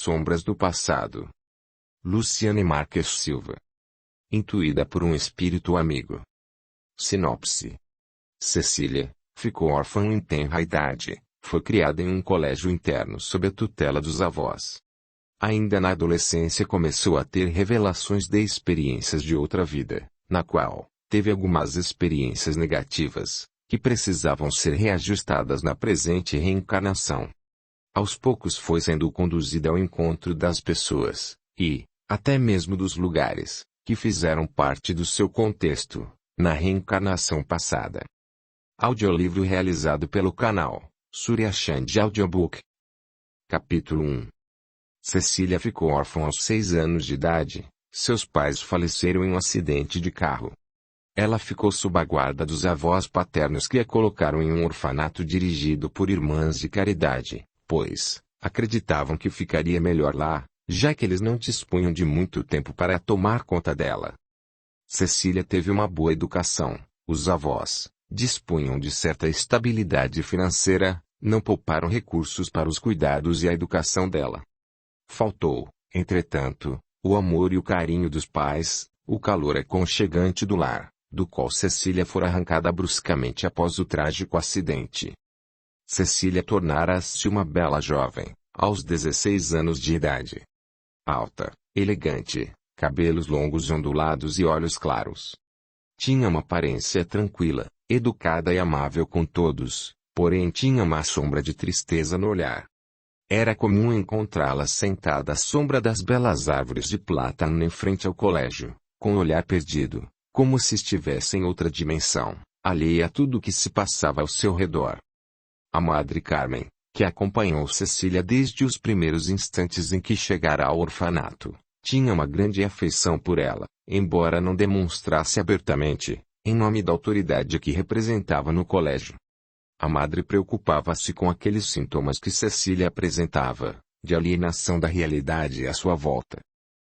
Sombras do passado. Luciane Marques Silva. Intuída por um espírito amigo. Sinopse. Cecília ficou órfã em tenra idade. Foi criada em um colégio interno sob a tutela dos avós. Ainda na adolescência começou a ter revelações de experiências de outra vida, na qual teve algumas experiências negativas, que precisavam ser reajustadas na presente reencarnação. Aos poucos foi sendo conduzida ao encontro das pessoas, e, até mesmo dos lugares, que fizeram parte do seu contexto, na reencarnação passada. Audiolivro realizado pelo canal Surya Chand Audiobook. Capítulo 1. Cecília ficou órfã aos 6 anos de idade. Seus pais faleceram em um acidente de carro. Ela ficou sob a guarda dos avós paternos que a colocaram em um orfanato dirigido por irmãs de caridade, pois acreditavam que ficaria melhor lá, já que eles não dispunham de muito tempo para tomar conta dela. Cecília teve uma boa educação. Os avós dispunham de certa estabilidade financeira, não pouparam recursos para os cuidados e a educação dela. Faltou, entretanto, o amor e o carinho dos pais, o calor aconchegante do lar, do qual Cecília fora arrancada bruscamente após o trágico acidente. Cecília tornara-se uma bela jovem, aos 16 anos de idade. Alta, elegante, cabelos longos e ondulados e olhos claros. Tinha uma aparência tranquila, educada e amável com todos, porém tinha uma sombra de tristeza no olhar. Era comum encontrá-la sentada à sombra das belas árvores de plátano em frente ao colégio, com o olhar perdido, como se estivesse em outra dimensão, alheia a tudo o que se passava ao seu redor. A Madre Carmen, que acompanhou Cecília desde os primeiros instantes em que chegara ao orfanato, tinha uma grande afeição por ela, embora não demonstrasse abertamente, em nome da autoridade que representava no colégio. A madre preocupava-se com aqueles sintomas que Cecília apresentava, de alienação da realidade à sua volta.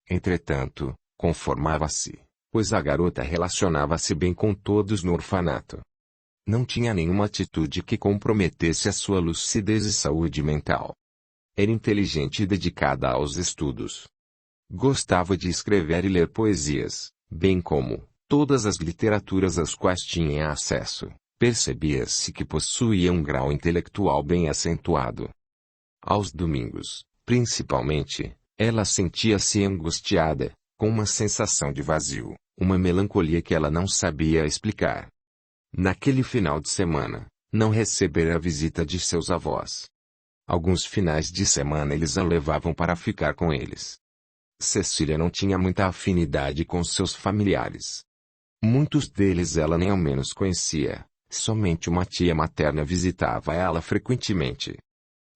Entretanto, conformava-se, pois a garota relacionava-se bem com todos no orfanato. Não tinha nenhuma atitude que comprometesse a sua lucidez e saúde mental. Era inteligente e dedicada aos estudos. Gostava de escrever e ler poesias, bem como todas as literaturas às quais tinha acesso. Percebia-se que possuía um grau intelectual bem acentuado. Aos domingos, principalmente, ela sentia-se angustiada, com uma sensação de vazio, uma melancolia que ela não sabia explicar. Naquele final de semana, não recebera a visita de seus avós. Alguns finais de semana eles a levavam para ficar com eles. Cecília não tinha muita afinidade com seus familiares. Muitos deles ela nem ao menos conhecia. Somente uma tia materna visitava ela frequentemente.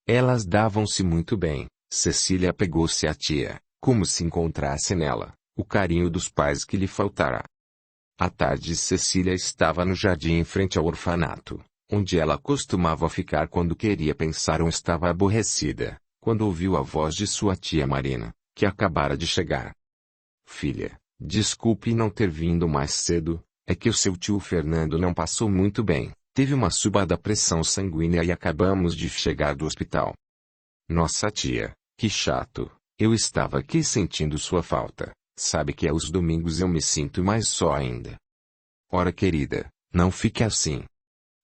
Elas davam-se muito bem. Cecília apegou-se à tia, como se encontrasse nela o carinho dos pais que lhe faltara. À tarde Cecília estava no jardim em frente ao orfanato, onde ela costumava ficar quando queria pensar ou estava aborrecida, quando ouviu a voz de sua tia Marina, que acabara de chegar. Filha, desculpe não ter vindo mais cedo. É que o seu tio Fernando não passou muito bem, teve uma suba da pressão sanguínea e acabamos de chegar do hospital. Nossa tia, que chato, eu estava aqui sentindo sua falta, sabe que aos domingos eu me sinto mais só ainda. Ora querida, não fique assim.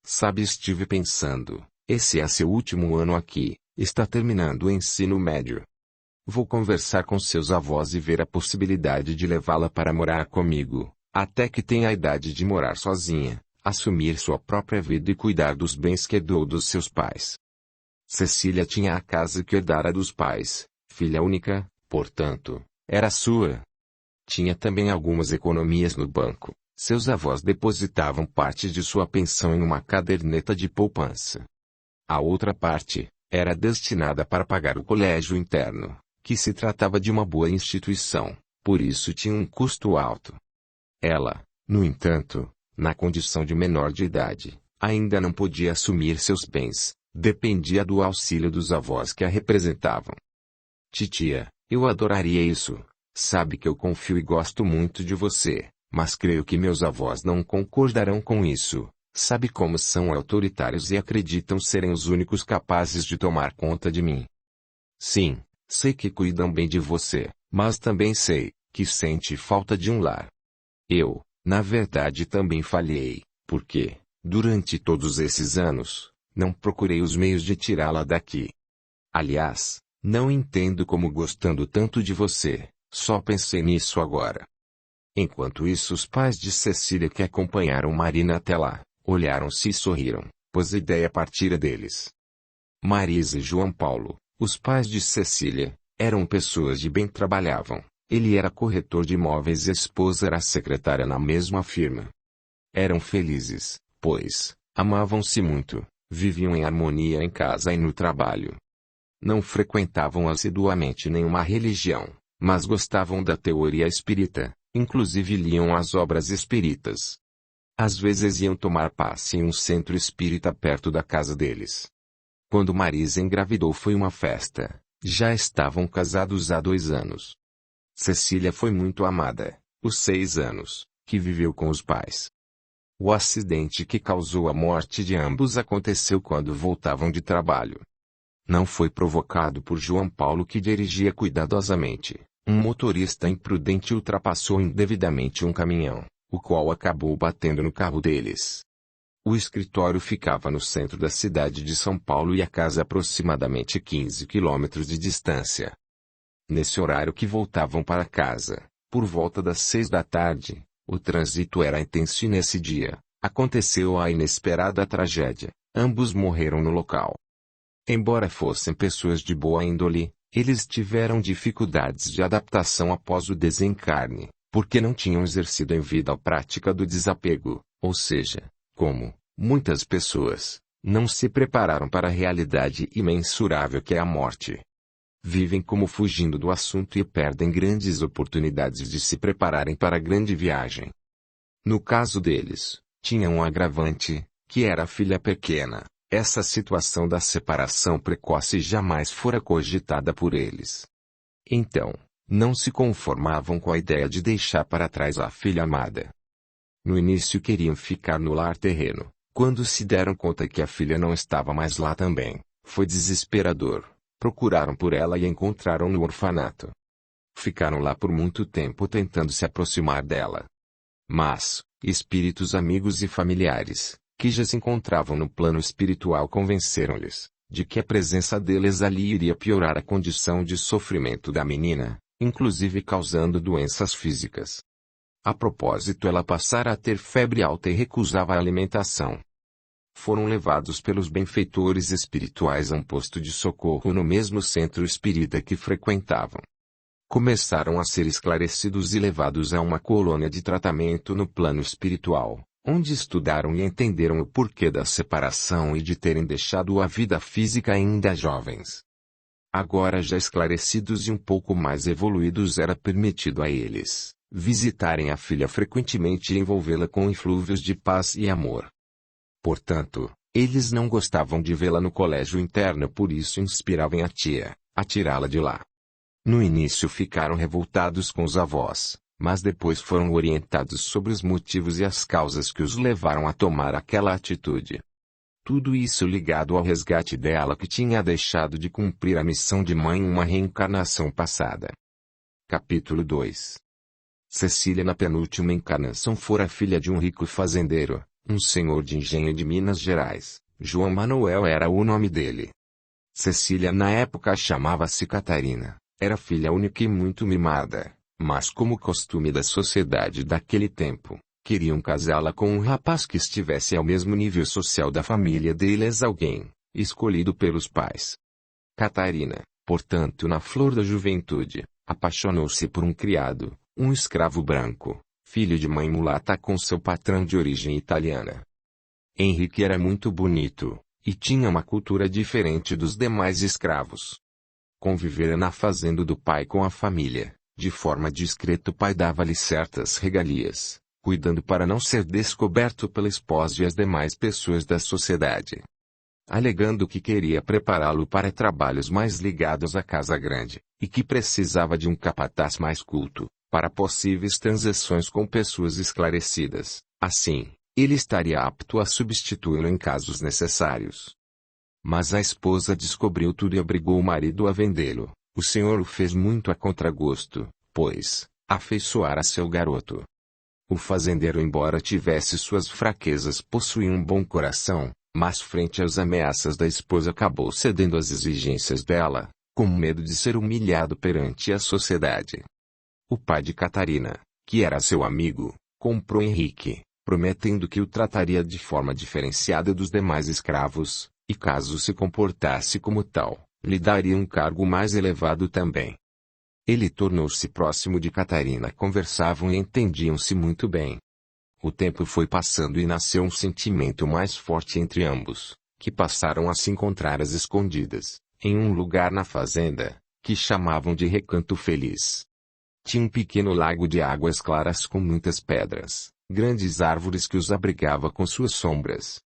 Sabe, estive pensando, esse é seu último ano aqui, está terminando o ensino médio. Vou conversar com seus avós e ver a possibilidade de levá-la para morar comigo. Até que tenha a idade de morar sozinha, assumir sua própria vida e cuidar dos bens que herdou dos seus pais. Cecília tinha a casa que herdara dos pais, filha única, portanto, era sua. Tinha também algumas economias no banco. Seus avós depositavam parte de sua pensão em uma caderneta de poupança. A outra parte era destinada para pagar o colégio interno, que se tratava de uma boa instituição, por isso tinha um custo alto. Ela, no entanto, na condição de menor de idade, ainda não podia assumir seus bens, dependia do auxílio dos avós que a representavam. Titia, eu adoraria isso, sabe que eu confio e gosto muito de você, mas creio que meus avós não concordarão com isso, sabe como são autoritários e acreditam serem os únicos capazes de tomar conta de mim. Sim, sei que cuidam bem de você, mas também sei que sente falta de um lar. Eu, na verdade, também falhei, porque, durante todos esses anos, não procurei os meios de tirá-la daqui. Aliás, não entendo como gostando tanto de você, só pensei nisso agora. Enquanto isso, os pais de Cecília, que acompanharam Marina até lá, olharam-se e sorriram, pois a ideia partira deles. Marisa e João Paulo, os pais de Cecília, eram pessoas de bem, trabalhavam. Ele era corretor de imóveis e a esposa era secretária na mesma firma. Eram felizes, pois amavam-se muito, viviam em harmonia em casa e no trabalho. Não frequentavam assiduamente nenhuma religião, mas gostavam da teoria espírita, inclusive liam as obras espíritas. Às vezes iam tomar passe em um centro espírita perto da casa deles. Quando Marisa engravidou foi uma festa. Já estavam casados há 2 anos. Cecília foi muito amada, os 6 anos que viveu com os pais. O acidente que causou a morte de ambos aconteceu quando voltavam de trabalho. Não foi provocado por João Paulo, que dirigia cuidadosamente. Um motorista imprudente ultrapassou indevidamente um caminhão, o qual acabou batendo no carro deles. O escritório ficava no centro da cidade de São Paulo e a casa aproximadamente 15 quilômetros de distância. Nesse horário que voltavam para casa, por volta das 6 da tarde, o trânsito era intenso e nesse dia, aconteceu a inesperada tragédia. Ambos morreram no local. Embora fossem pessoas de boa índole, eles tiveram dificuldades de adaptação após o desencarne, porque não tinham exercido em vida a prática do desapego, ou seja, como muitas pessoas, não se prepararam para a realidade imensurável que é a morte. Vivem como fugindo do assunto e perdem grandes oportunidades de se prepararem para a grande viagem. No caso deles, tinha um agravante, que era a filha pequena. Essa situação da separação precoce jamais fora cogitada por eles. Então, não se conformavam com a ideia de deixar para trás a filha amada. No início queriam ficar no lar terreno. Quando se deram conta que a filha não estava mais lá também, foi desesperador. Procuraram por ela e a encontraram no orfanato. Ficaram lá por muito tempo tentando se aproximar dela. Mas, espíritos amigos e familiares, que já se encontravam no plano espiritual, convenceram-lhes de que a presença deles ali iria piorar a condição de sofrimento da menina, inclusive causando doenças físicas. A propósito, ela passara a ter febre alta e recusava a alimentação. Foram levados pelos benfeitores espirituais a um posto de socorro no mesmo centro espírita que frequentavam. Começaram a ser esclarecidos e levados a uma colônia de tratamento no plano espiritual, onde estudaram e entenderam o porquê da separação e de terem deixado a vida física ainda jovens. Agora, já esclarecidos e um pouco mais evoluídos, era permitido a eles visitarem a filha frequentemente e envolvê-la com eflúvios de paz e amor. Portanto, eles não gostavam de vê-la no colégio interno, por isso inspiravam a tia a tirá-la de lá. No início ficaram revoltados com os avós, mas depois foram orientados sobre os motivos e as causas que os levaram a tomar aquela atitude. Tudo isso ligado ao resgate dela, que tinha deixado de cumprir a missão de mãe em uma reencarnação passada. Capítulo 2. Cecília, na penúltima encarnação, fora filha de um rico fazendeiro, um senhor de engenho de Minas Gerais. João Manuel era o nome dele. Cecília na época chamava-se Catarina, era filha única e muito mimada, mas como costume da sociedade daquele tempo, queriam casá-la com um rapaz que estivesse ao mesmo nível social da família deles, alguém escolhido pelos pais. Catarina, portanto, na flor da juventude, apaixonou-se por um criado, um escravo branco, filho de mãe mulata com seu patrão de origem italiana. Henrique era muito bonito, e tinha uma cultura diferente dos demais escravos. Convivera na fazenda do pai com a família, de forma discreta. O pai dava-lhe certas regalias, cuidando para não ser descoberto pela esposa e as demais pessoas da sociedade. Alegando que queria prepará-lo para trabalhos mais ligados à casa grande, e que precisava de um capataz mais culto, para possíveis transações com pessoas esclarecidas. Assim, ele estaria apto a substituí-lo em casos necessários. Mas a esposa descobriu tudo e obrigou o marido a vendê-lo, O senhor o fez muito a contragosto, pois afeiçoara seu garoto. O fazendeiro, embora tivesse suas fraquezas, possuía um bom coração, mas frente às ameaças da esposa acabou cedendo às exigências dela, com medo de ser humilhado perante a sociedade. O pai de Catarina, que era seu amigo, comprou Henrique, prometendo que o trataria de forma diferenciada dos demais escravos, e caso se comportasse como tal, lhe daria um cargo mais elevado também. Ele tornou-se próximo de Catarina, conversavam e entendiam-se muito bem. O tempo foi passando e nasceu um sentimento mais forte entre ambos, que passaram a se encontrar às escondidas, em um lugar na fazenda, que chamavam de Recanto Feliz. Tinha um pequeno lago de águas claras com muitas pedras, grandes árvores que os abrigava com suas sombras.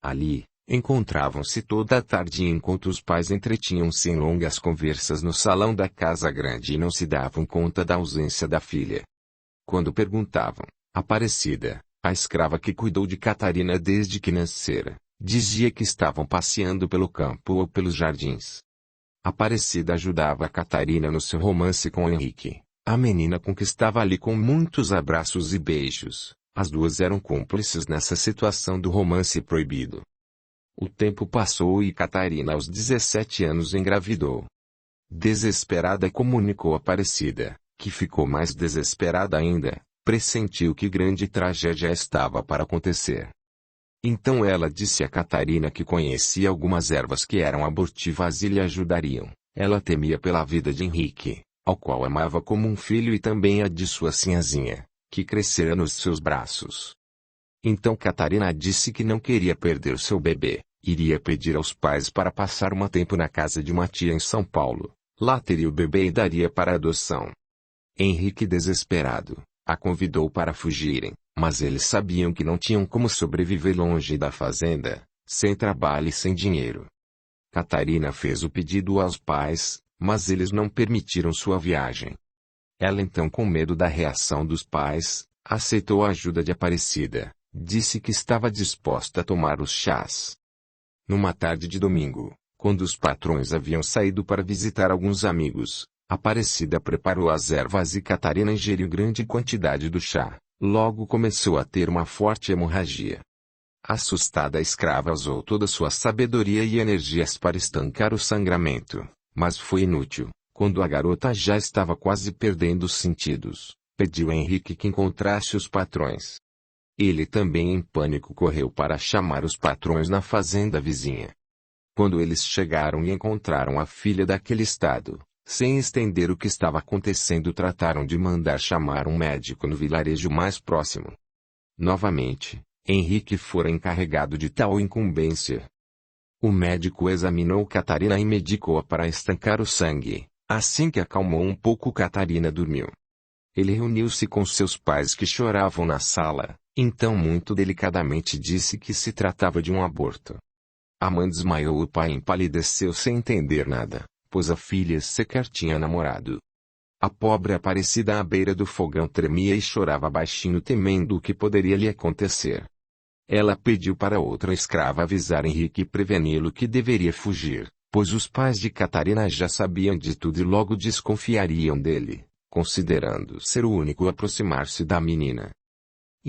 Ali, encontravam-se toda a tarde enquanto os pais entretinham-se em longas conversas no salão da casa grande e não se davam conta da ausência da filha. Quando perguntavam, Aparecida, a escrava que cuidou de Catarina desde que nascera, dizia que estavam passeando pelo campo ou pelos jardins. Aparecida ajudava a Catarina no seu romance com Henrique. A menina conquistava ali com muitos abraços e beijos. As duas eram cúmplices nessa situação do romance proibido. O tempo passou e Catarina aos 17 anos engravidou. Desesperada comunicou a Aparecida, que ficou mais desesperada ainda, pressentiu que grande tragédia estava para acontecer. Então ela disse a Catarina que conhecia algumas ervas que eram abortivas e lhe ajudariam. Ela temia pela vida de Henrique, ao qual amava como um filho, e também a de sua sinhazinha, que crescera nos seus braços. Então Catarina disse que não queria perder seu bebê. Iria pedir aos pais para passar um tempo na casa de uma tia em São Paulo. Lá teria o bebê e daria para adoção. Henrique, desesperado, a convidou para fugirem, mas eles sabiam que não tinham como sobreviver longe da fazenda, sem trabalho e sem dinheiro. Catarina fez o pedido aos pais, mas eles não permitiram sua viagem. Ela então, com medo da reação dos pais, aceitou a ajuda de Aparecida, disse que estava disposta a tomar os chás. Numa tarde de domingo, quando os patrões haviam saído para visitar alguns amigos, Aparecida preparou as ervas e Catarina ingeriu grande quantidade do chá. Logo começou a ter uma forte hemorragia. Assustada, a escrava usou toda sua sabedoria e energias para estancar o sangramento, mas foi inútil. Quando a garota já estava quase perdendo os sentidos, pediu a Henrique que encontrasse os patrões. Ele também, em pânico, correu para chamar os patrões na fazenda vizinha. Quando eles chegaram e encontraram a filha daquele estado, sem entender o que estava acontecendo, trataram de mandar chamar um médico no vilarejo mais próximo. Novamente, Henrique fora encarregado de tal incumbência. O médico examinou Catarina e medicou-a para estancar o sangue. Assim que acalmou um pouco, Catarina dormiu. Ele reuniu-se com seus pais, que choravam na sala. Então, muito delicadamente, disse que se tratava de um aborto. A mãe desmaiou, o pai empalideceu sem entender nada, pois a filha sequer tinha namorado. A pobre Aparecida à beira do fogão tremia e chorava baixinho, temendo o que poderia lhe acontecer. Ela pediu para outra escrava avisar Henrique e preveni-lo que deveria fugir, pois os pais de Catarina já sabiam de tudo e logo desconfiariam dele, considerando ser o único a aproximar-se da menina.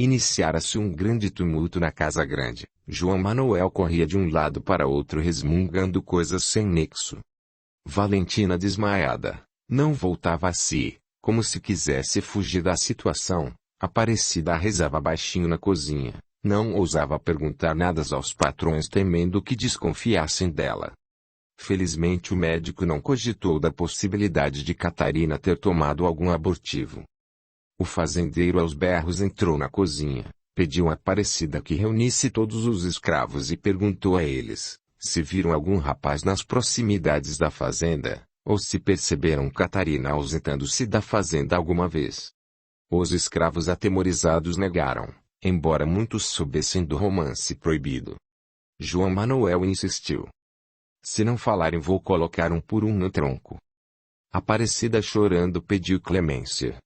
Iniciara-se um grande tumulto na casa grande. João Manuel corria de um lado para outro resmungando coisas sem nexo. Valentina, desmaiada, não voltava a si, como se quisesse fugir da situação. Aparecida rezava baixinho na cozinha, não ousava perguntar nada aos patrões, temendo que desconfiassem dela. Felizmente o médico não cogitou da possibilidade de Catarina ter tomado algum abortivo. O fazendeiro aos berros entrou na cozinha, pediu a Aparecida que reunisse todos os escravos e perguntou a eles se viram algum rapaz nas proximidades da fazenda, ou se perceberam Catarina ausentando-se da fazenda alguma vez. Os escravos atemorizados negaram, embora muitos soubessem do romance proibido. João Manuel insistiu. Se não falarem, vou colocar um por um no tronco. Aparecida, chorando, pediu clemência.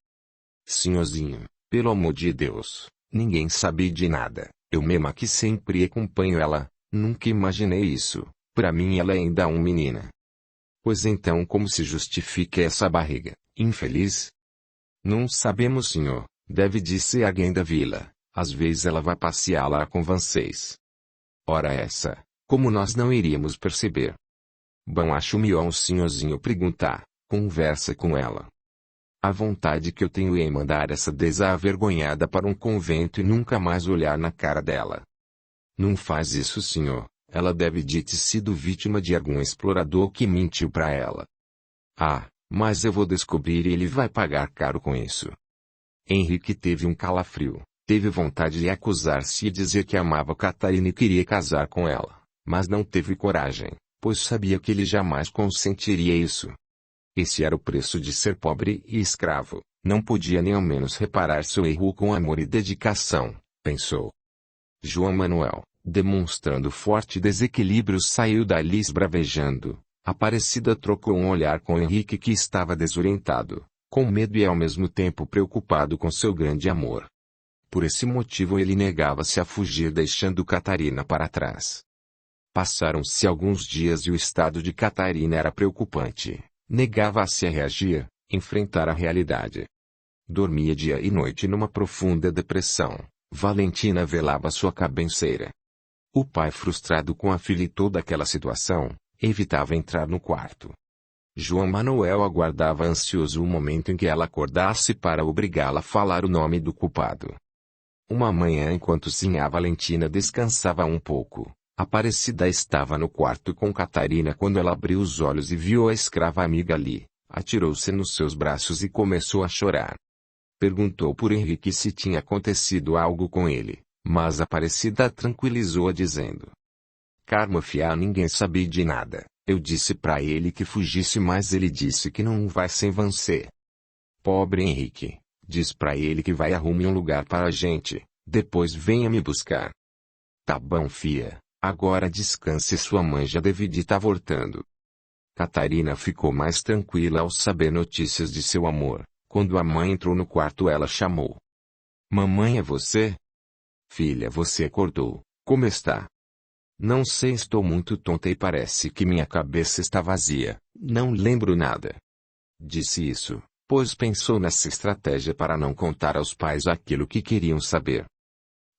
Senhorzinho, pelo amor de Deus, ninguém sabe de nada, eu mesma que sempre acompanho ela, nunca imaginei isso, para mim ela ainda é uma menina. Pois então como se justifica essa barriga, infeliz? Não sabemos, senhor. Deve de ser alguém da vila. Às vezes ela vai passear lá com vocês. Ora essa, como nós não iríamos perceber? Bom, acho melhor o senhorzinho perguntar. Conversa com ela. A vontade que eu tenho é mandar essa desavergonhada para um convento e nunca mais olhar na cara dela. Não faz isso, senhor. Ela deve de ter sido vítima de algum explorador que mentiu para ela. Ah, mas eu vou descobrir e ele vai pagar caro com isso. Henrique teve um calafrio. Teve vontade de acusar-se e dizer que amava Catarina e queria casar com ela, mas não teve coragem, pois sabia que ele jamais consentiria isso. Esse era o preço de ser pobre e escravo. Não podia nem ao menos reparar seu erro com amor e dedicação, pensou. João Manuel, demonstrando forte desequilíbrio, saiu dali esbravejando. Aparecida trocou um olhar com Henrique, que estava desorientado, com medo e ao mesmo tempo preocupado com seu grande amor. Por esse motivo ele negava-se a fugir, deixando Catarina para trás. Passaram-se alguns dias e o estado de Catarina era preocupante. Negava-se a reagir, enfrentar a realidade. Dormia dia e noite numa profunda depressão. Valentina velava sua cabeceira. O pai, frustrado com a filha e toda aquela situação, evitava entrar no quarto. João Manuel aguardava ansioso o momento em que ela acordasse para obrigá-la a falar o nome do culpado. Uma manhã, enquanto Sinhá Valentina descansava um pouco, Aparecida estava no quarto com Catarina quando ela abriu os olhos e viu a escrava amiga ali. Atirou-se nos seus braços e começou a chorar. Perguntou por Henrique se tinha acontecido algo com ele, mas Aparecida tranquilizou-a dizendo: Carmo fiá, ninguém sabia de nada. Eu disse para ele que fugisse, mas ele disse que não vai sem você. Pobre Henrique, diz para ele que vai arrumar um lugar para a gente, depois venha me buscar. Tá bom, fia, agora descanse, sua mãe já deve de estar voltando. Catarina ficou mais tranquila ao saber notícias de seu amor. Quando a mãe entrou no quarto, ela chamou: Mamãe, é você? Filha, você acordou, como está? Não sei, estou muito tonta e parece que minha cabeça está vazia, não lembro nada. Disse isso, pois pensou nessa estratégia para não contar aos pais aquilo que queriam saber.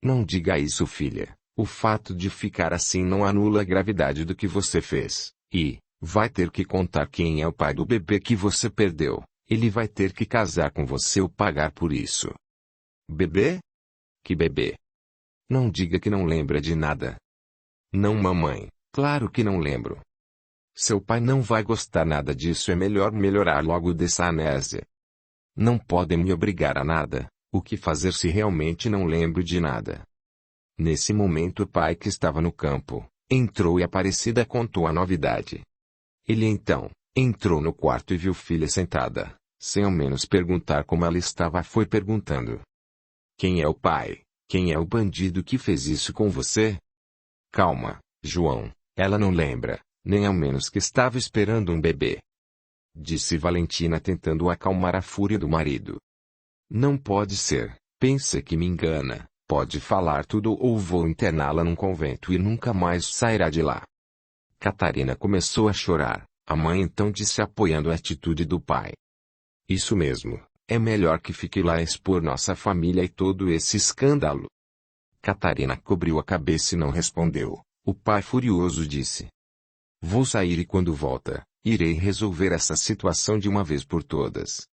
Não diga isso, filha, o fato de ficar assim não anula a gravidade do que você fez, e vai ter que contar quem é o pai do bebê que você perdeu. Ele vai ter que casar com você ou pagar por isso. Bebê? Que bebê? Não diga que não lembra de nada. Não, mamãe, claro que não lembro. Seu pai não vai gostar nada disso, é melhor melhorar logo dessa amnésia. Não podem me obrigar a nada. O que fazer se realmente não lembro de nada? Nesse momento o pai, que estava no campo, entrou e Aparecida contou a novidade. Ele então entrou no quarto e viu filha sentada, sem ao menos perguntar como ela estava, foi perguntando: Quem é o pai? Quem é o bandido que fez isso com você? Calma, João, ela não lembra, nem ao menos que estava esperando um bebê. Disse Valentina, tentando acalmar a fúria do marido. Não pode ser, pensa que me engana, pode falar tudo ou vou interná-la num convento e nunca mais sairá de lá. Catarina começou a chorar. A mãe então disse, apoiando a atitude do pai: Isso mesmo, é melhor que fique lá a expor nossa família e todo esse escândalo. Catarina cobriu a cabeça e não respondeu. O pai, furioso, disse: Vou sair e quando volta, irei resolver essa situação de uma vez por todas.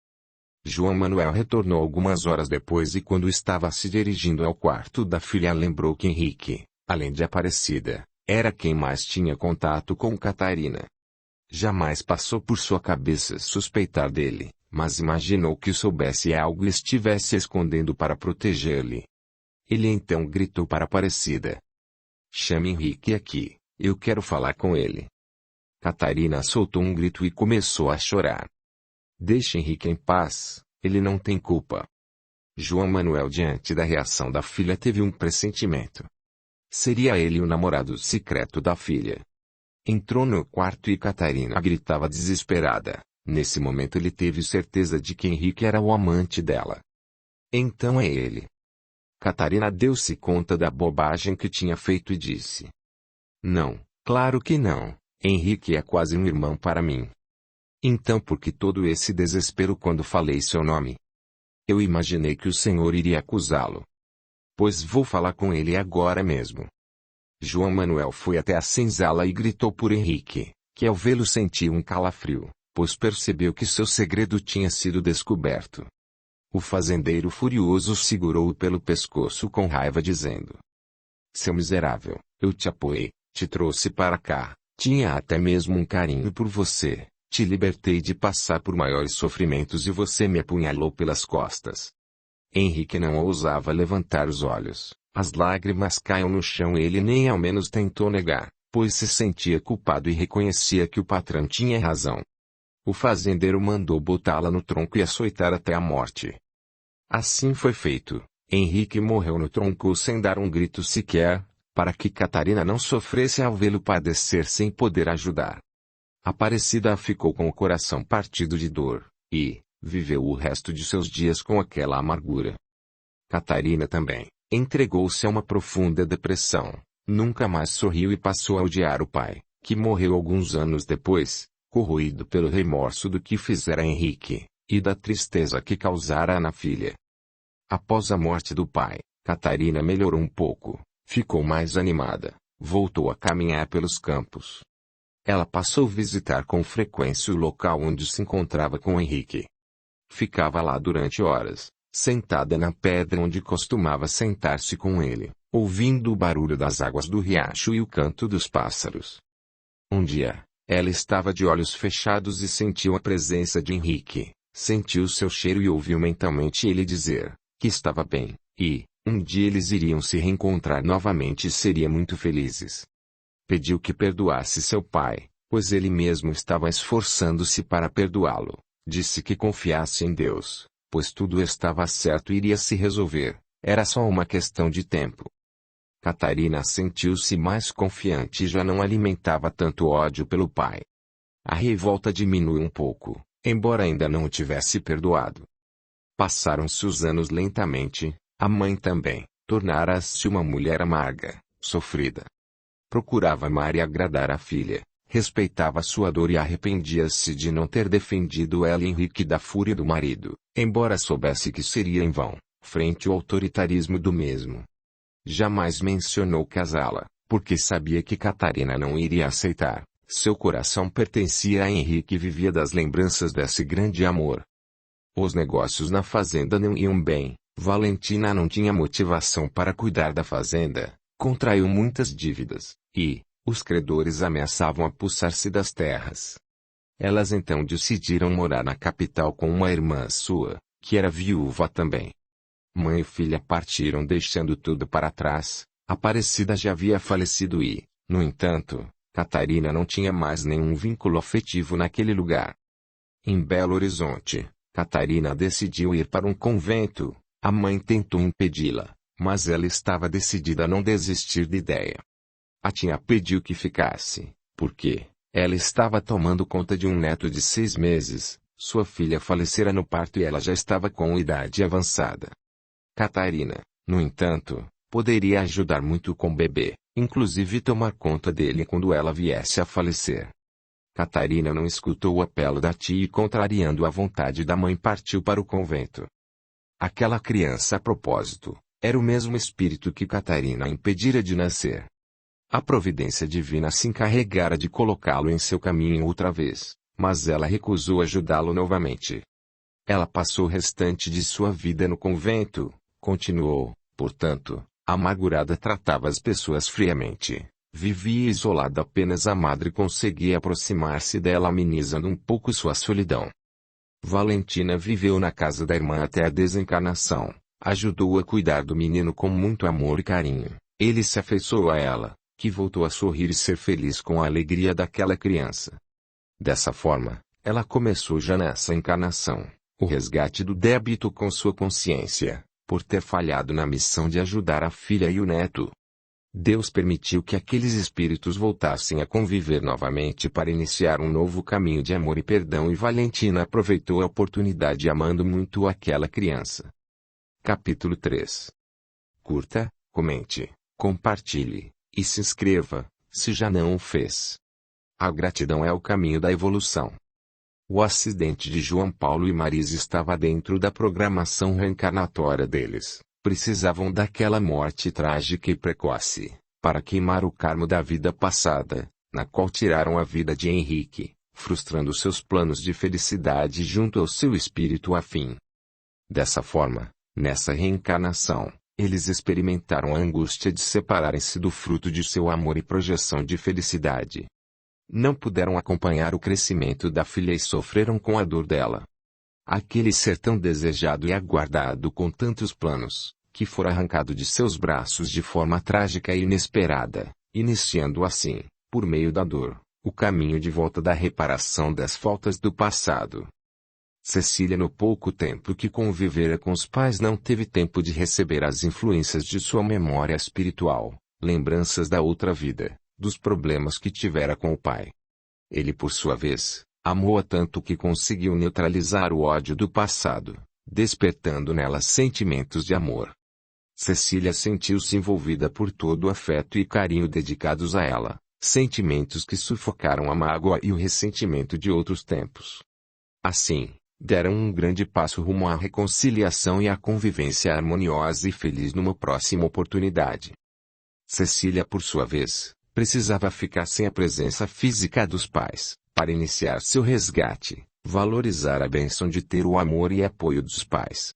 João Manuel retornou algumas horas depois e quando estava se dirigindo ao quarto da filha lembrou que Henrique, além de Aparecida, era quem mais tinha contato com Catarina. Jamais passou por sua cabeça suspeitar dele, mas imaginou que soubesse algo e estivesse escondendo para proteger-lhe. Ele então gritou para Aparecida: Chame Henrique aqui, eu quero falar com ele. Catarina soltou um grito e começou a chorar. Deixe Henrique em paz, ele não tem culpa. João Manuel, diante da reação da filha, teve um pressentimento. Seria ele o namorado secreto da filha. Entrou no quarto e Catarina gritava desesperada. Nesse momento ele teve certeza de que Henrique era o amante dela. Então é ele. Catarina deu-se conta da bobagem que tinha feito e disse: Não, claro que não. Henrique é quase um irmão para mim. Então por que todo esse desespero quando falei seu nome? Eu imaginei que o Senhor iria acusá-lo. Pois vou falar com ele agora mesmo. João Manuel foi até a senzala e gritou por Henrique, que ao vê-lo sentiu um calafrio, pois percebeu que seu segredo tinha sido descoberto. O fazendeiro furioso segurou-o pelo pescoço com raiva dizendo: Seu miserável, eu te apoiei, te trouxe para cá, tinha até mesmo um carinho por você, te libertei de passar por maiores sofrimentos e você me apunhalou pelas costas. Henrique não ousava levantar os olhos, as lágrimas caíam no chão e ele nem ao menos tentou negar, pois se sentia culpado e reconhecia que o patrão tinha razão. O fazendeiro mandou botá-la no tronco e açoitar até a morte. Assim foi feito. Henrique morreu no tronco sem dar um grito sequer, para que Catarina não sofresse ao vê-lo padecer sem poder ajudar. Aparecida ficou com o coração partido de dor, e viveu o resto de seus dias com aquela amargura. Catarina também entregou-se a uma profunda depressão, nunca mais sorriu e passou a odiar o pai, que morreu alguns anos depois, corroído pelo remorso do que fizera a Henrique, e da tristeza que causara na filha. Após a morte do pai, Catarina melhorou um pouco, ficou mais animada, voltou a caminhar pelos campos. Ela passou a visitar com frequência o local onde se encontrava com Henrique. Ficava lá durante horas, sentada na pedra onde costumava sentar-se com ele, ouvindo o barulho das águas do riacho e o canto dos pássaros. Um dia, ela estava de olhos fechados e sentiu a presença de Henrique, sentiu seu cheiro e ouviu mentalmente ele dizer que estava bem, e, um dia eles iriam se reencontrar novamente e seriam muito felizes. Pediu que perdoasse seu pai, pois ele mesmo estava esforçando-se para perdoá-lo. Disse que confiasse em Deus, pois tudo estava certo e iria se resolver, era só uma questão de tempo. Catarina sentiu-se mais confiante e já não alimentava tanto ódio pelo pai. A revolta diminuiu um pouco, embora ainda não o tivesse perdoado. Passaram-se os anos lentamente, a mãe também, tornara-se uma mulher amarga, sofrida. Procurava amar e agradar a filha, respeitava sua dor e arrependia-se de não ter defendido ela e Henrique da fúria do marido, embora soubesse que seria em vão, frente ao autoritarismo do mesmo. Jamais mencionou casá-la, porque sabia que Catarina não iria aceitar. Seu coração pertencia a Henrique e vivia das lembranças desse grande amor. Os negócios na fazenda não iam bem, Valentina não tinha motivação para cuidar da fazenda, contraiu muitas dívidas, e os credores ameaçavam apossar-se das terras. Elas então decidiram morar na capital com uma irmã sua, que era viúva também. Mãe e filha partiram deixando tudo para trás. Aparecida já havia falecido e, no entanto, Catarina não tinha mais nenhum vínculo afetivo naquele lugar. Em Belo Horizonte, Catarina decidiu ir para um convento. A mãe tentou impedi-la, mas ela estava decidida a não desistir da ideia. A tia pediu que ficasse, porque ela estava tomando conta de um neto de 6 meses. Sua filha falecera no parto e ela já estava com idade avançada. Catarina, no entanto, poderia ajudar muito com o bebê, inclusive tomar conta dele quando ela viesse a falecer. Catarina não escutou o apelo da tia e, contrariando a vontade da mãe, partiu para o convento. Aquela criança, a propósito, era o mesmo espírito que Catarina impedira de nascer. A providência divina se encarregara de colocá-lo em seu caminho outra vez, mas ela recusou ajudá-lo novamente. Ela passou o restante de sua vida no convento, continuou, portanto, amargurada, tratava as pessoas friamente, vivia isolada, apenas a madre conseguia aproximar-se dela, amenizando um pouco sua solidão. Valentina viveu na casa da irmã até a desencarnação, ajudou a cuidar do menino com muito amor e carinho, ele se afeiçoou a ela, que voltou a sorrir e ser feliz com a alegria daquela criança. Dessa forma, ela começou já nessa encarnação o resgate do débito com sua consciência, por ter falhado na missão de ajudar a filha e o neto. Deus permitiu que aqueles espíritos voltassem a conviver novamente para iniciar um novo caminho de amor e perdão, e Valentina aproveitou a oportunidade amando muito aquela criança. Capítulo 3. Curta, comente, compartilhe, e se inscreva, se já não o fez. A gratidão é o caminho da evolução. O acidente de João Paulo e Marisa estava dentro da programação reencarnatória deles. Precisavam daquela morte trágica e precoce, para queimar o karma da vida passada, na qual tiraram a vida de Henrique, frustrando seus planos de felicidade junto ao seu espírito afim. Dessa forma, nessa reencarnação, eles experimentaram a angústia de separarem-se do fruto de seu amor e projeção de felicidade. Não puderam acompanhar o crescimento da filha e sofreram com a dor dela. Aquele ser tão desejado e aguardado com tantos planos, que fora arrancado de seus braços de forma trágica e inesperada, iniciando assim, por meio da dor, o caminho de volta da reparação das faltas do passado. Cecília, no pouco tempo que convivera com os pais, não teve tempo de receber as influências de sua memória espiritual, lembranças da outra vida, dos problemas que tivera com o pai. Ele, por sua vez, amou-a tanto que conseguiu neutralizar o ódio do passado, despertando nela sentimentos de amor. Cecília sentiu-se envolvida por todo o afeto e carinho dedicados a ela, sentimentos que sufocaram a mágoa e o ressentimento de outros tempos. Assim, deram um grande passo rumo à reconciliação e à convivência harmoniosa e feliz numa próxima oportunidade. Cecília, por sua vez, precisava ficar sem a presença física dos pais, para iniciar seu resgate, valorizar a bênção de ter o amor e apoio dos pais.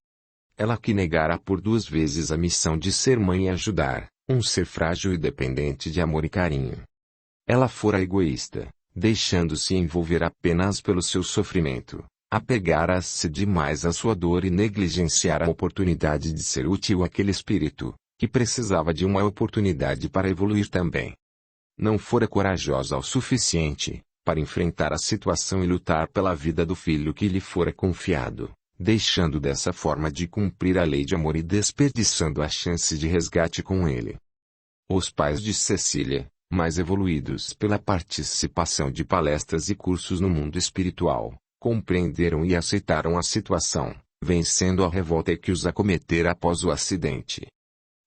Ela que negara por 2 vezes a missão de ser mãe e ajudar, um ser frágil e dependente de amor e carinho. Ela fora egoísta, deixando-se envolver apenas pelo seu sofrimento, apegara-se demais à sua dor e negligenciara a oportunidade de ser útil àquele espírito, que precisava de uma oportunidade para evoluir também. Não fora corajosa o suficiente para enfrentar a situação e lutar pela vida do filho que lhe fora confiado, deixando dessa forma de cumprir a lei de amor e desperdiçando a chance de resgate com ele. Os pais de Cecília, mais evoluídos pela participação de palestras e cursos no mundo espiritual, compreenderam e aceitaram a situação, vencendo a revolta que os acometera após o acidente.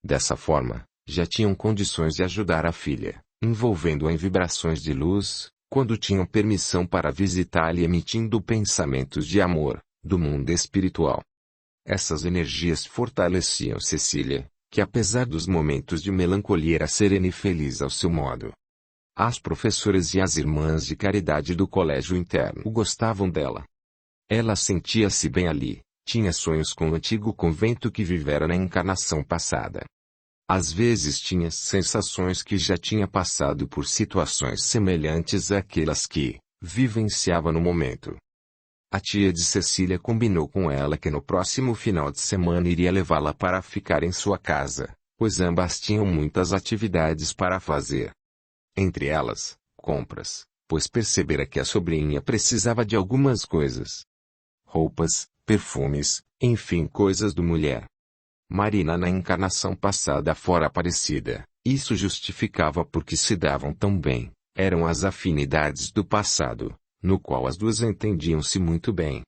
Dessa forma, já tinham condições de ajudar a filha, envolvendo-a em vibrações de luz, quando tinham permissão para visitá-la e emitindo pensamentos de amor, do mundo espiritual. Essas energias fortaleciam Cecília, que apesar dos momentos de melancolia era serena e feliz ao seu modo. As professoras e as irmãs de caridade do colégio interno gostavam dela. Ela sentia-se bem ali, tinha sonhos com o antigo convento que vivera na encarnação passada. Às vezes tinha sensações que já tinha passado por situações semelhantes àquelas que vivenciava no momento. A tia de Cecília combinou com ela que no próximo final de semana iria levá-la para ficar em sua casa, pois ambas tinham muitas atividades para fazer. Entre elas, compras, pois percebera que a sobrinha precisava de algumas coisas. Roupas, perfumes, enfim, coisas do mulher. Marina na encarnação passada fora Aparecida, isso justificava porque se davam tão bem, eram as afinidades do passado, no qual as duas entendiam-se muito bem.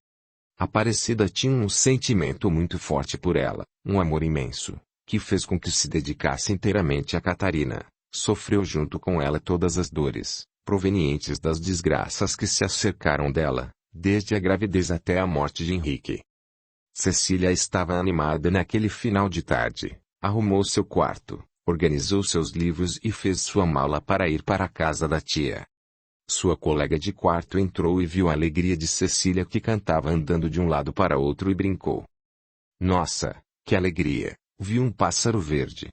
Aparecida tinha um sentimento muito forte por ela, um amor imenso, que fez com que se dedicasse inteiramente a Catarina, sofreu junto com ela todas as dores, provenientes das desgraças que se acercaram dela, desde a gravidez até a morte de Henrique. Cecília estava animada naquele final de tarde, arrumou seu quarto, organizou seus livros e fez sua mala para ir para a casa da tia. Sua colega de quarto entrou e viu a alegria de Cecília, que cantava andando de um lado para outro, e brincou. Nossa, que alegria, vi um pássaro verde.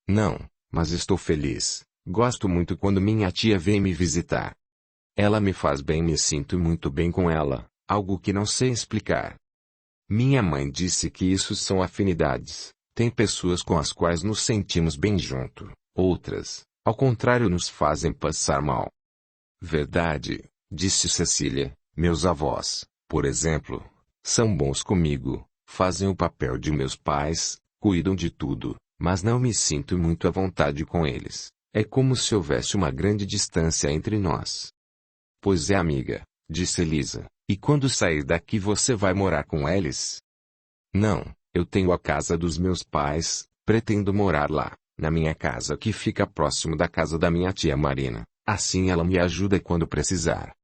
Não, mas estou feliz, gosto muito quando minha tia vem me visitar. Ela me faz bem, me sinto muito bem com ela, algo que não sei explicar. Minha mãe disse que isso são afinidades, tem pessoas com as quais nos sentimos bem junto, outras, ao contrário, nos fazem passar mal. Verdade, disse Cecília, meus avós, por exemplo, são bons comigo, fazem o papel de meus pais, cuidam de tudo, mas não me sinto muito à vontade com eles, é como se houvesse uma grande distância entre nós. Pois é, amiga, disse Elisa, e quando sair daqui você vai morar com eles? Não, eu tenho a casa dos meus pais, pretendo morar lá, na minha casa que fica próximo da casa da minha tia Marina, assim ela me ajuda quando precisar.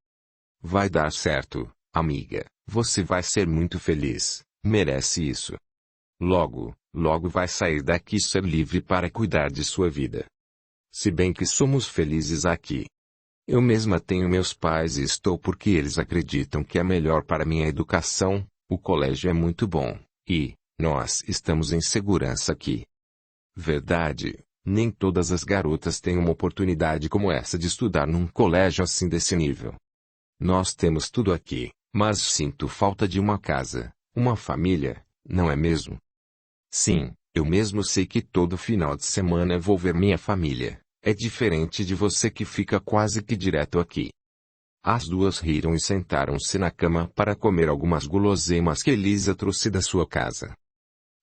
Vai dar certo, Amiga, você vai ser muito feliz, merece isso. Logo, logo vai sair daqui e ser livre para cuidar de sua vida. Se bem que somos felizes aqui. Eu mesma tenho meus pais e estou porque eles acreditam que é melhor para minha educação, o colégio é muito bom, e nós estamos em segurança aqui. Verdade, nem todas as garotas têm uma oportunidade como essa de estudar num colégio assim desse nível. Nós temos tudo aqui, mas sinto falta de uma casa, uma família, não é mesmo? Sim, eu mesmo sei que todo final de semana vou ver minha família. É diferente de você que fica quase que direto aqui. As duas riram e sentaram-se na cama para comer algumas guloseimas que Elisa trouxe da sua casa.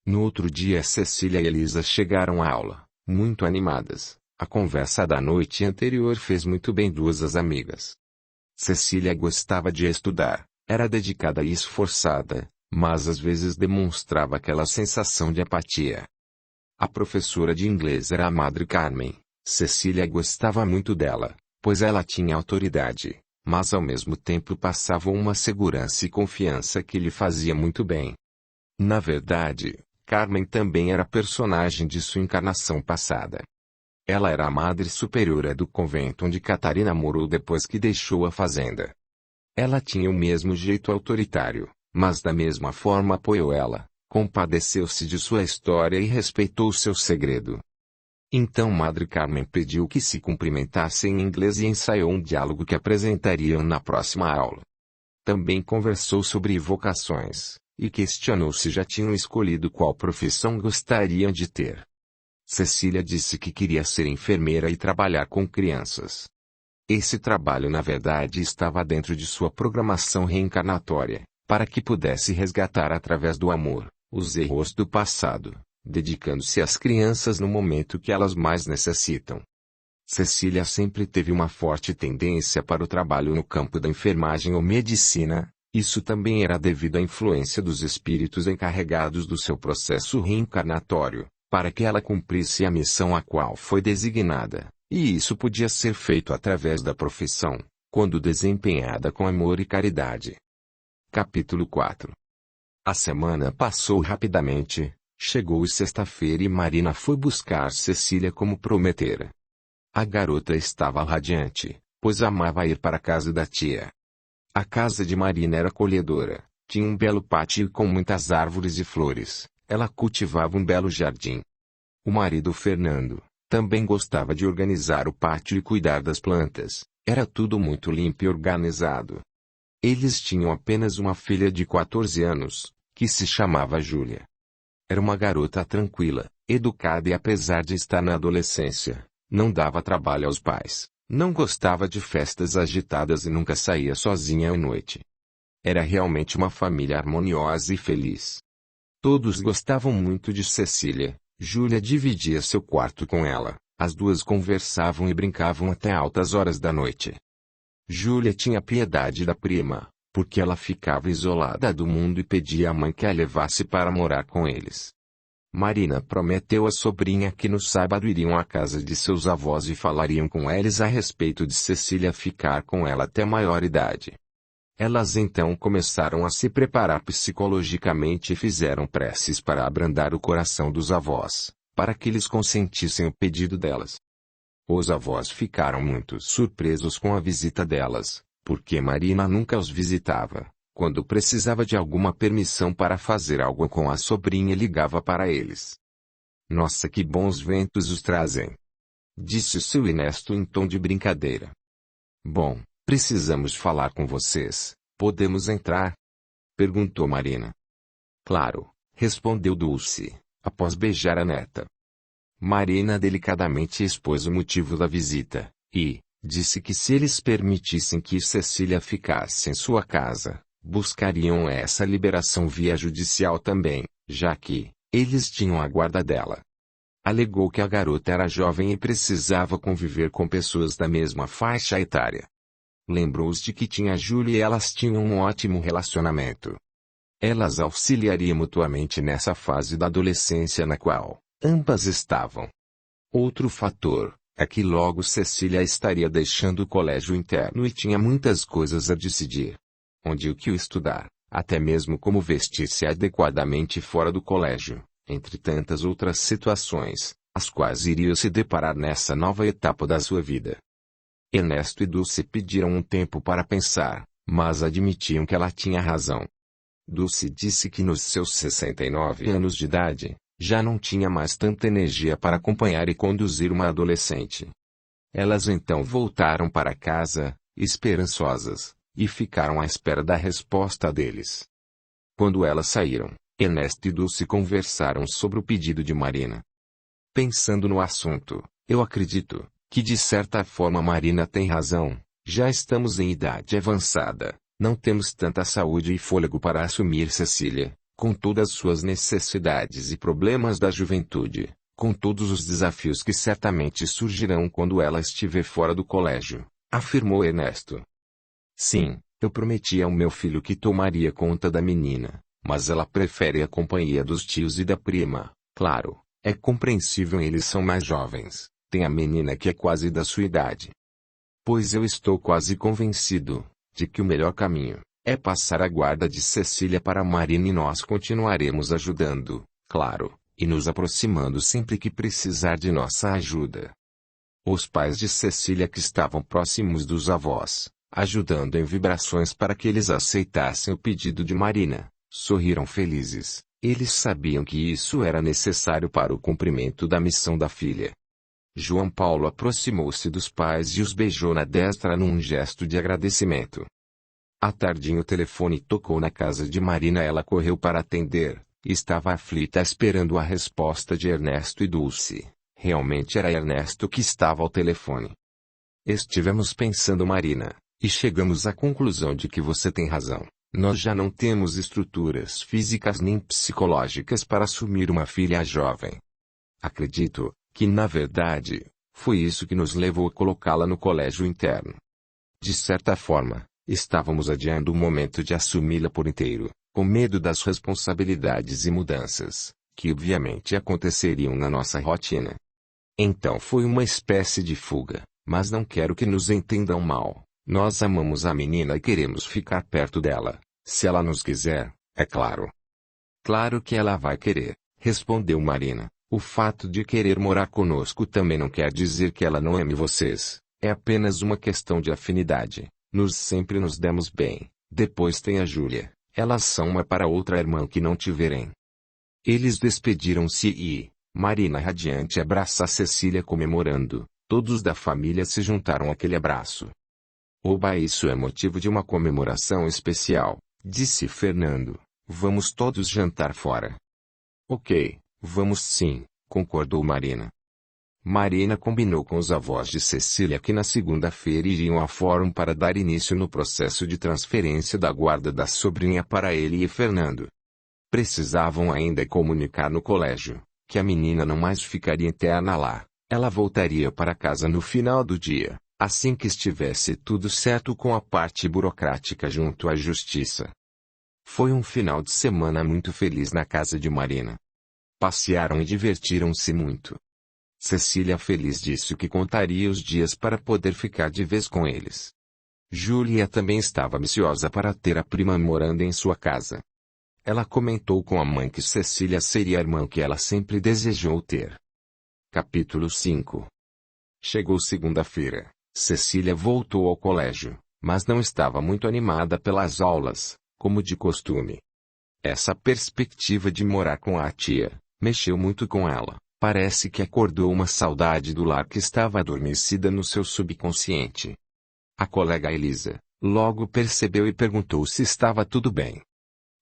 No outro dia Cecília e Elisa chegaram à aula, muito animadas. A conversa da noite anterior fez muito bem duas as amigas. Cecília gostava de estudar, era dedicada e esforçada, mas às vezes demonstrava aquela sensação de apatia. A professora de inglês era a Madre Carmen. Cecília gostava muito dela, pois ela tinha autoridade, mas ao mesmo tempo passava uma segurança e confiança que lhe fazia muito bem. Na verdade, Carmen também era personagem de sua encarnação passada. Ela era a madre superiora do convento onde Catarina morou depois que deixou a fazenda. Ela tinha o mesmo jeito autoritário, mas da mesma forma apoiou ela, compadeceu-se de sua história e respeitou seu segredo. Então Madre Carmen pediu que se cumprimentassem em inglês e ensaiou um diálogo que apresentariam na próxima aula. Também conversou sobre vocações, e questionou se já tinham escolhido qual profissão gostariam de ter. Cecília disse que queria ser enfermeira e trabalhar com crianças. Esse trabalho na verdade estava dentro de sua programação reencarnatória, para que pudesse resgatar através do amor, os erros do passado, dedicando-se às crianças no momento que elas mais necessitam. Cecília sempre teve uma forte tendência para o trabalho no campo da enfermagem ou medicina, isso também era devido à influência dos espíritos encarregados do seu processo reencarnatório, para que ela cumprisse a missão a qual foi designada, e isso podia ser feito através da profissão, quando desempenhada com amor e caridade. Capítulo 4. A semana passou rapidamente. Chegou sexta-feira e Marina foi buscar Cecília como prometera. A garota estava radiante, pois amava ir para a casa da tia. A casa de Marina era acolhedora, tinha um belo pátio com muitas árvores e flores, ela cultivava um belo jardim. O marido Fernando também gostava de organizar o pátio e cuidar das plantas, era tudo muito limpo e organizado. Eles tinham apenas uma filha de 14 anos, que se chamava Júlia. Era uma garota tranquila, educada e apesar de estar na adolescência, não dava trabalho aos pais, não gostava de festas agitadas e nunca saía sozinha à noite. Era realmente uma família harmoniosa e feliz. Todos gostavam muito de Cecília, Júlia dividia seu quarto com ela, as duas conversavam e brincavam até altas horas da noite. Júlia tinha piedade da prima, porque ela ficava isolada do mundo e pedia à mãe que a levasse para morar com eles. Marina prometeu à sobrinha que no sábado iriam à casa de seus avós e falariam com eles a respeito de Cecília ficar com ela até maior idade. Elas então começaram a se preparar psicologicamente e fizeram preces para abrandar o coração dos avós, para que eles consentissem o pedido delas. Os avós ficaram muito surpresos com a visita delas, porque Marina nunca os visitava. Quando precisava de alguma permissão para fazer algo com a sobrinha ligava para eles. Nossa, que bons ventos os trazem! Disse o seu Ernesto em tom de brincadeira. Bom, precisamos falar com vocês, podemos entrar? Perguntou Marina. Claro, respondeu Dulce, após beijar a neta. Marina delicadamente expôs o motivo da visita, e disse que se eles permitissem que Cecília ficasse em sua casa, buscariam essa liberação via judicial também, já que eles tinham a guarda dela. Alegou que a garota era jovem e precisava conviver com pessoas da mesma faixa etária. Lembrou-os de que tinha Júlia e elas tinham um ótimo relacionamento. Elas auxiliariam mutuamente nessa fase da adolescência na qual ambas estavam. Outro fator é que logo Cecília estaria deixando o colégio interno e tinha muitas coisas a decidir. onde o que estudar, até mesmo como vestir-se adequadamente fora do colégio, entre tantas outras situações, as quais iria se deparar nessa nova etapa da sua vida. Ernesto e Dulce pediram um tempo para pensar, mas admitiam que ela tinha razão. Dulce disse que nos seus 69 anos de idade, já não tinha mais tanta energia para acompanhar e conduzir uma adolescente. Elas então voltaram para casa, esperançosas, e ficaram à espera da resposta deles. Quando elas saíram, Ernesto e Dulce conversaram sobre o pedido de Marina. Pensando no assunto, eu acredito que de certa forma Marina tem razão. Já estamos em idade avançada, não temos tanta saúde e fôlego para assumir Cecília, com todas suas necessidades e problemas da juventude, com todos os desafios que certamente surgirão quando ela estiver fora do colégio, afirmou Ernesto. Sim, eu prometi ao meu filho que tomaria conta da menina, mas ela prefere a companhia dos tios e da prima. Claro, é compreensível, eles são mais jovens, tem a menina que é quase da sua idade. Pois eu estou quase convencido de que o melhor caminho é passar a guarda de Cecília para Marina e nós continuaremos ajudando, claro, e nos aproximando sempre que precisar de nossa ajuda. Os pais de Cecília, que estavam próximos dos avós, ajudando em vibrações para que eles aceitassem o pedido de Marina, sorriram felizes. Eles sabiam que isso era necessário para o cumprimento da missão da filha. João Paulo aproximou-se dos pais e os beijou na destra num gesto de agradecimento. À tardinha o telefone tocou na casa de Marina. Ela correu para atender, e estava aflita esperando a resposta de Ernesto e Dulce. Realmente era Ernesto que estava ao telefone. Estivemos pensando, Marina, e chegamos à conclusão de que você tem razão. Nós já não temos estruturas físicas nem psicológicas para assumir uma filha jovem. Acredito que, na verdade, foi isso que nos levou a colocá-la no colégio interno. De certa forma, estávamos adiando o momento de assumi-la por inteiro, com medo das responsabilidades e mudanças, que obviamente aconteceriam na nossa rotina. Então foi uma espécie de fuga, mas não quero que nos entendam mal. Nós amamos a menina e queremos ficar perto dela, se ela nos quiser, é claro. Claro que ela vai querer, respondeu Marina. O fato de querer morar conosco também não quer dizer que ela não ame vocês, é apenas uma questão de afinidade. Nós sempre nos demos bem. Depois tem a Júlia, elas são uma para outra irmã que não te verem. Eles despediram-se e, Marina radiante abraça a Cecília comemorando. Todos da família se juntaram àquele abraço. Oba, isso é motivo de uma comemoração especial, disse Fernando. Vamos todos jantar fora. Ok, vamos sim, concordou Marina. Marina combinou com os avós de Cecília que na segunda-feira iriam ao fórum para dar início no processo de transferência da guarda da sobrinha para ele e Fernando. Precisavam ainda comunicar no colégio que a menina não mais ficaria interna lá. Ela voltaria para casa no final do dia, assim que estivesse tudo certo com a parte burocrática junto à justiça. Foi um final de semana muito feliz na casa de Marina. Passearam e divertiram-se muito. Cecília, feliz, disse que contaria os dias para poder ficar de vez com eles. Júlia também estava ansiosa para ter a prima morando em sua casa. Ela comentou com a mãe que Cecília seria a irmã que ela sempre desejou ter. Capítulo 5. Chegou segunda-feira. Cecília voltou ao colégio, mas não estava muito animada pelas aulas, como de costume. Essa perspectiva de morar com a tia mexeu muito com ela. Parece que acordou uma saudade do lar que estava adormecida no seu subconsciente. A colega Elisa logo percebeu e perguntou se estava tudo bem.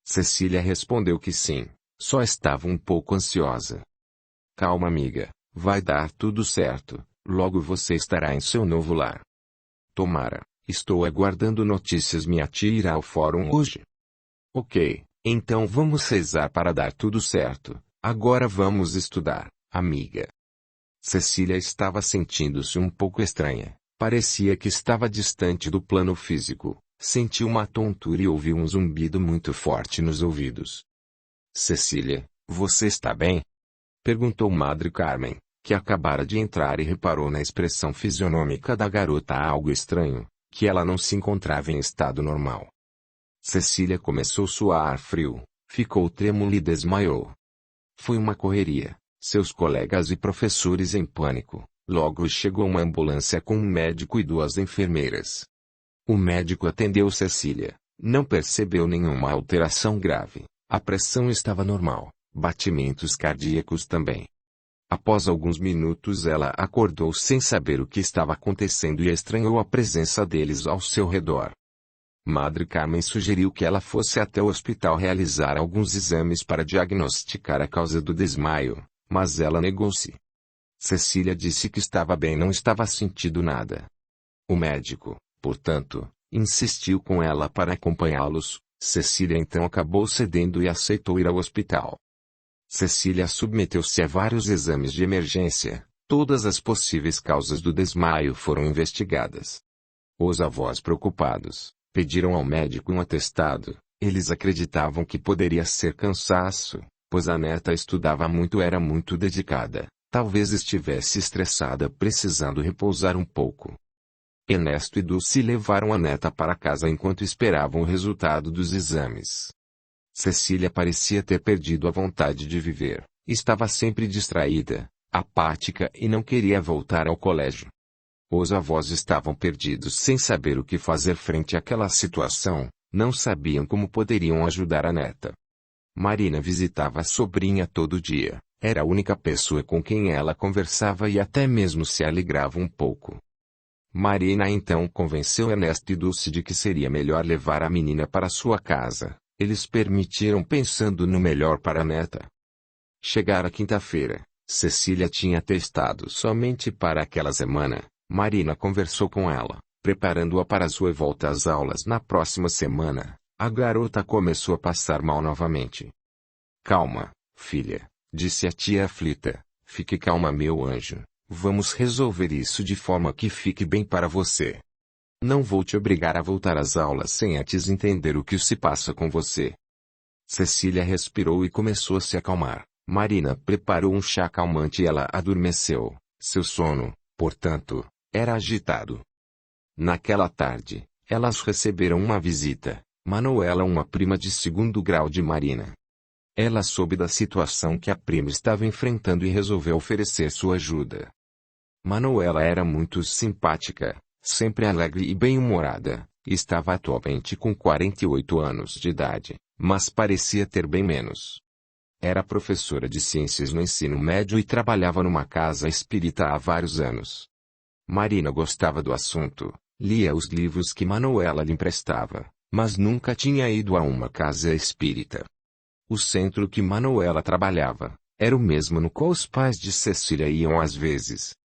Cecília respondeu que sim, só estava um pouco ansiosa. Calma, amiga. Vai dar tudo certo, logo você estará em seu novo lar. Tomara, estou aguardando notícias. Minha tia irá ao fórum hoje. Ok, então vamos rezar para dar tudo certo. Agora vamos estudar, amiga. Cecília estava sentindo-se um pouco estranha. Parecia que estava distante do plano físico. Sentiu uma tontura e ouviu um zumbido muito forte nos ouvidos. Cecília, você está bem? Perguntou Madre Carmen, que acabara de entrar e reparou na expressão fisionômica da garota algo estranho, que ela não se encontrava em estado normal. Cecília começou a suar frio, ficou trêmula e desmaiou. Foi uma correria, seus colegas e professores em pânico. Logo chegou uma ambulância com um médico e 2 enfermeiras. O médico atendeu Cecília, não percebeu nenhuma alteração grave, a pressão estava normal, batimentos cardíacos também. Após alguns minutos ela acordou sem saber o que estava acontecendo e estranhou a presença deles ao seu redor. Madre Carmen sugeriu que ela fosse até o hospital realizar alguns exames para diagnosticar a causa do desmaio, mas ela negou-se. Cecília disse que estava bem e não estava sentindo nada. O médico, portanto, insistiu com ela para acompanhá-los. Cecília então acabou cedendo e aceitou ir ao hospital. Cecília submeteu-se a vários exames de emergência. Todas as possíveis causas do desmaio foram investigadas. Os avós, preocupados, pediram ao médico um atestado. Eles acreditavam que poderia ser cansaço, pois a neta estudava muito e era muito dedicada. Talvez estivesse estressada, precisando repousar um pouco. Ernesto e Dulce levaram a neta para casa enquanto esperavam o resultado dos exames. Cecília parecia ter perdido a vontade de viver. Estava sempre distraída, apática e não queria voltar ao colégio. Os avós estavam perdidos sem saber o que fazer frente àquela situação, não sabiam como poderiam ajudar a neta. Marina visitava a sobrinha todo dia, era a única pessoa com quem ela conversava e até mesmo se alegrava um pouco. Marina então convenceu Ernesto e Dulce de que seria melhor levar a menina para sua casa. Eles permitiram pensando no melhor para a neta. Chegara quinta-feira, Cecília tinha testado somente para aquela semana. Marina conversou com ela, preparando-a para sua volta às aulas na próxima semana. A garota começou a passar mal novamente. Calma, filha, disse a tia aflita. Fique calma, meu anjo. Vamos resolver isso de forma que fique bem para você. Não vou te obrigar a voltar às aulas sem antes entender o que se passa com você. Cecília respirou e começou a se acalmar. Marina preparou um chá calmante e ela adormeceu. Seu sono, portanto, era agitado. Naquela tarde, elas receberam uma visita. Manuela, uma prima de 2º grau de Marina. Ela soube da situação que a prima estava enfrentando e resolveu oferecer sua ajuda. Manuela era muito simpática, sempre alegre e bem-humorada. Estava atualmente com 48 anos de idade, mas parecia ter bem menos. Era professora de ciências no ensino médio e trabalhava numa casa espírita há vários anos. Marina gostava do assunto, lia os livros que Manuela lhe emprestava, mas nunca tinha ido a uma casa espírita. O centro que Manuela trabalhava era o mesmo no qual os pais de Cecília iam às vezes.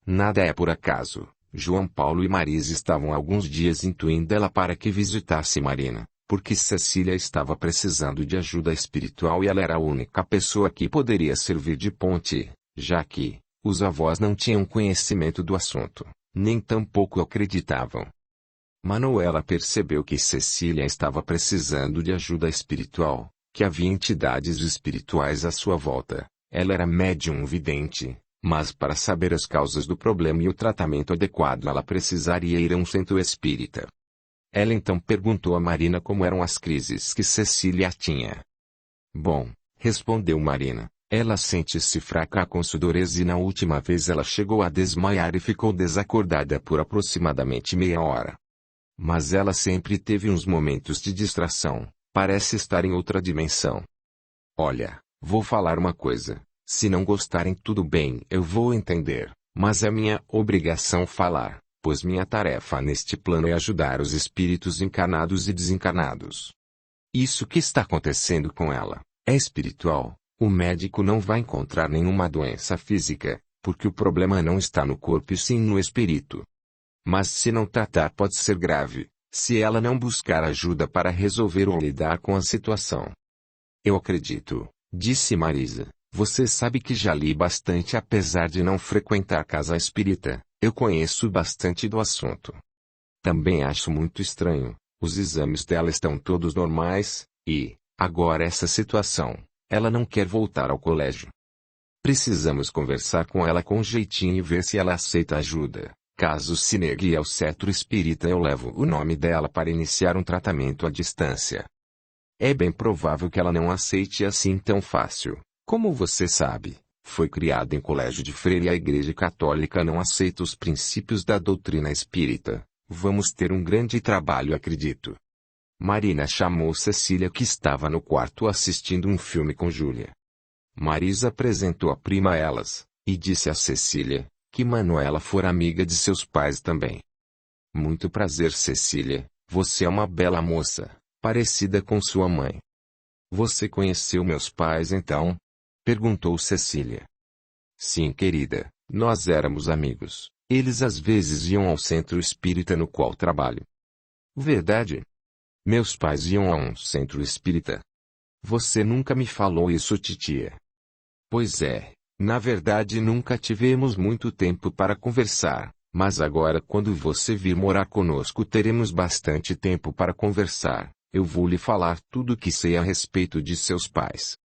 Nada é por acaso. João Paulo e Marisa estavam há alguns dias intuindo ela para que visitasse Marina, porque Cecília estava precisando de ajuda espiritual e ela era a única pessoa que poderia servir de ponte, já que os avós não tinham conhecimento do assunto, nem tampouco acreditavam. Manuela percebeu que Cecília estava precisando de ajuda espiritual, que havia entidades espirituais à sua volta. Ela era médium vidente, mas para saber as causas do problema e o tratamento adequado ela precisaria ir a um centro espírita. Ela então perguntou a Marina como eram as crises que Cecília tinha. Bom, respondeu Marina, ela sente-se fraca com sudorese e na última vez ela chegou a desmaiar e ficou desacordada por aproximadamente meia hora. Mas ela sempre teve uns momentos de distração, parece estar em outra dimensão. Olha, vou falar uma coisa. Se não gostarem, tudo bem, eu vou entender, mas é minha obrigação falar, pois minha tarefa neste plano é ajudar os espíritos encarnados e desencarnados. Isso que está acontecendo com ela é espiritual. O médico não vai encontrar nenhuma doença física, porque o problema não está no corpo e sim no espírito. Mas se não tratar pode ser grave, se ela não buscar ajuda para resolver ou lidar com a situação. Eu acredito, disse Marisa. Você sabe que já li bastante apesar de não frequentar casa espírita, eu conheço bastante do assunto. Também acho muito estranho, os exames dela estão todos normais, e, agora essa situação, ela não quer voltar ao colégio. Precisamos conversar com ela com jeitinho e ver se ela aceita ajuda. Caso se negue ao cetro espírita, eu levo o nome dela para iniciar um tratamento à distância. É bem provável que ela não aceite assim tão fácil. Como você sabe, foi criada em colégio de freira e a Igreja Católica não aceita os princípios da doutrina espírita. Vamos ter um grande trabalho, acredito. Marina chamou Cecília, que estava no quarto assistindo um filme com Júlia. Marisa apresentou a prima a elas, e disse a Cecília, que Manuela fora amiga de seus pais também. Muito prazer, Cecília, você é uma bela moça, parecida com sua mãe. Você conheceu meus pais então? Perguntou Cecília. Sim, querida, nós éramos amigos. Eles às vezes iam ao centro espírita no qual trabalho. Verdade? Meus pais iam a um centro espírita. Você nunca me falou isso, titia. Pois é, na verdade nunca tivemos muito tempo para conversar, mas agora quando você vir morar conosco teremos bastante tempo para conversar. Eu vou lhe falar tudo o que sei a respeito de seus pais.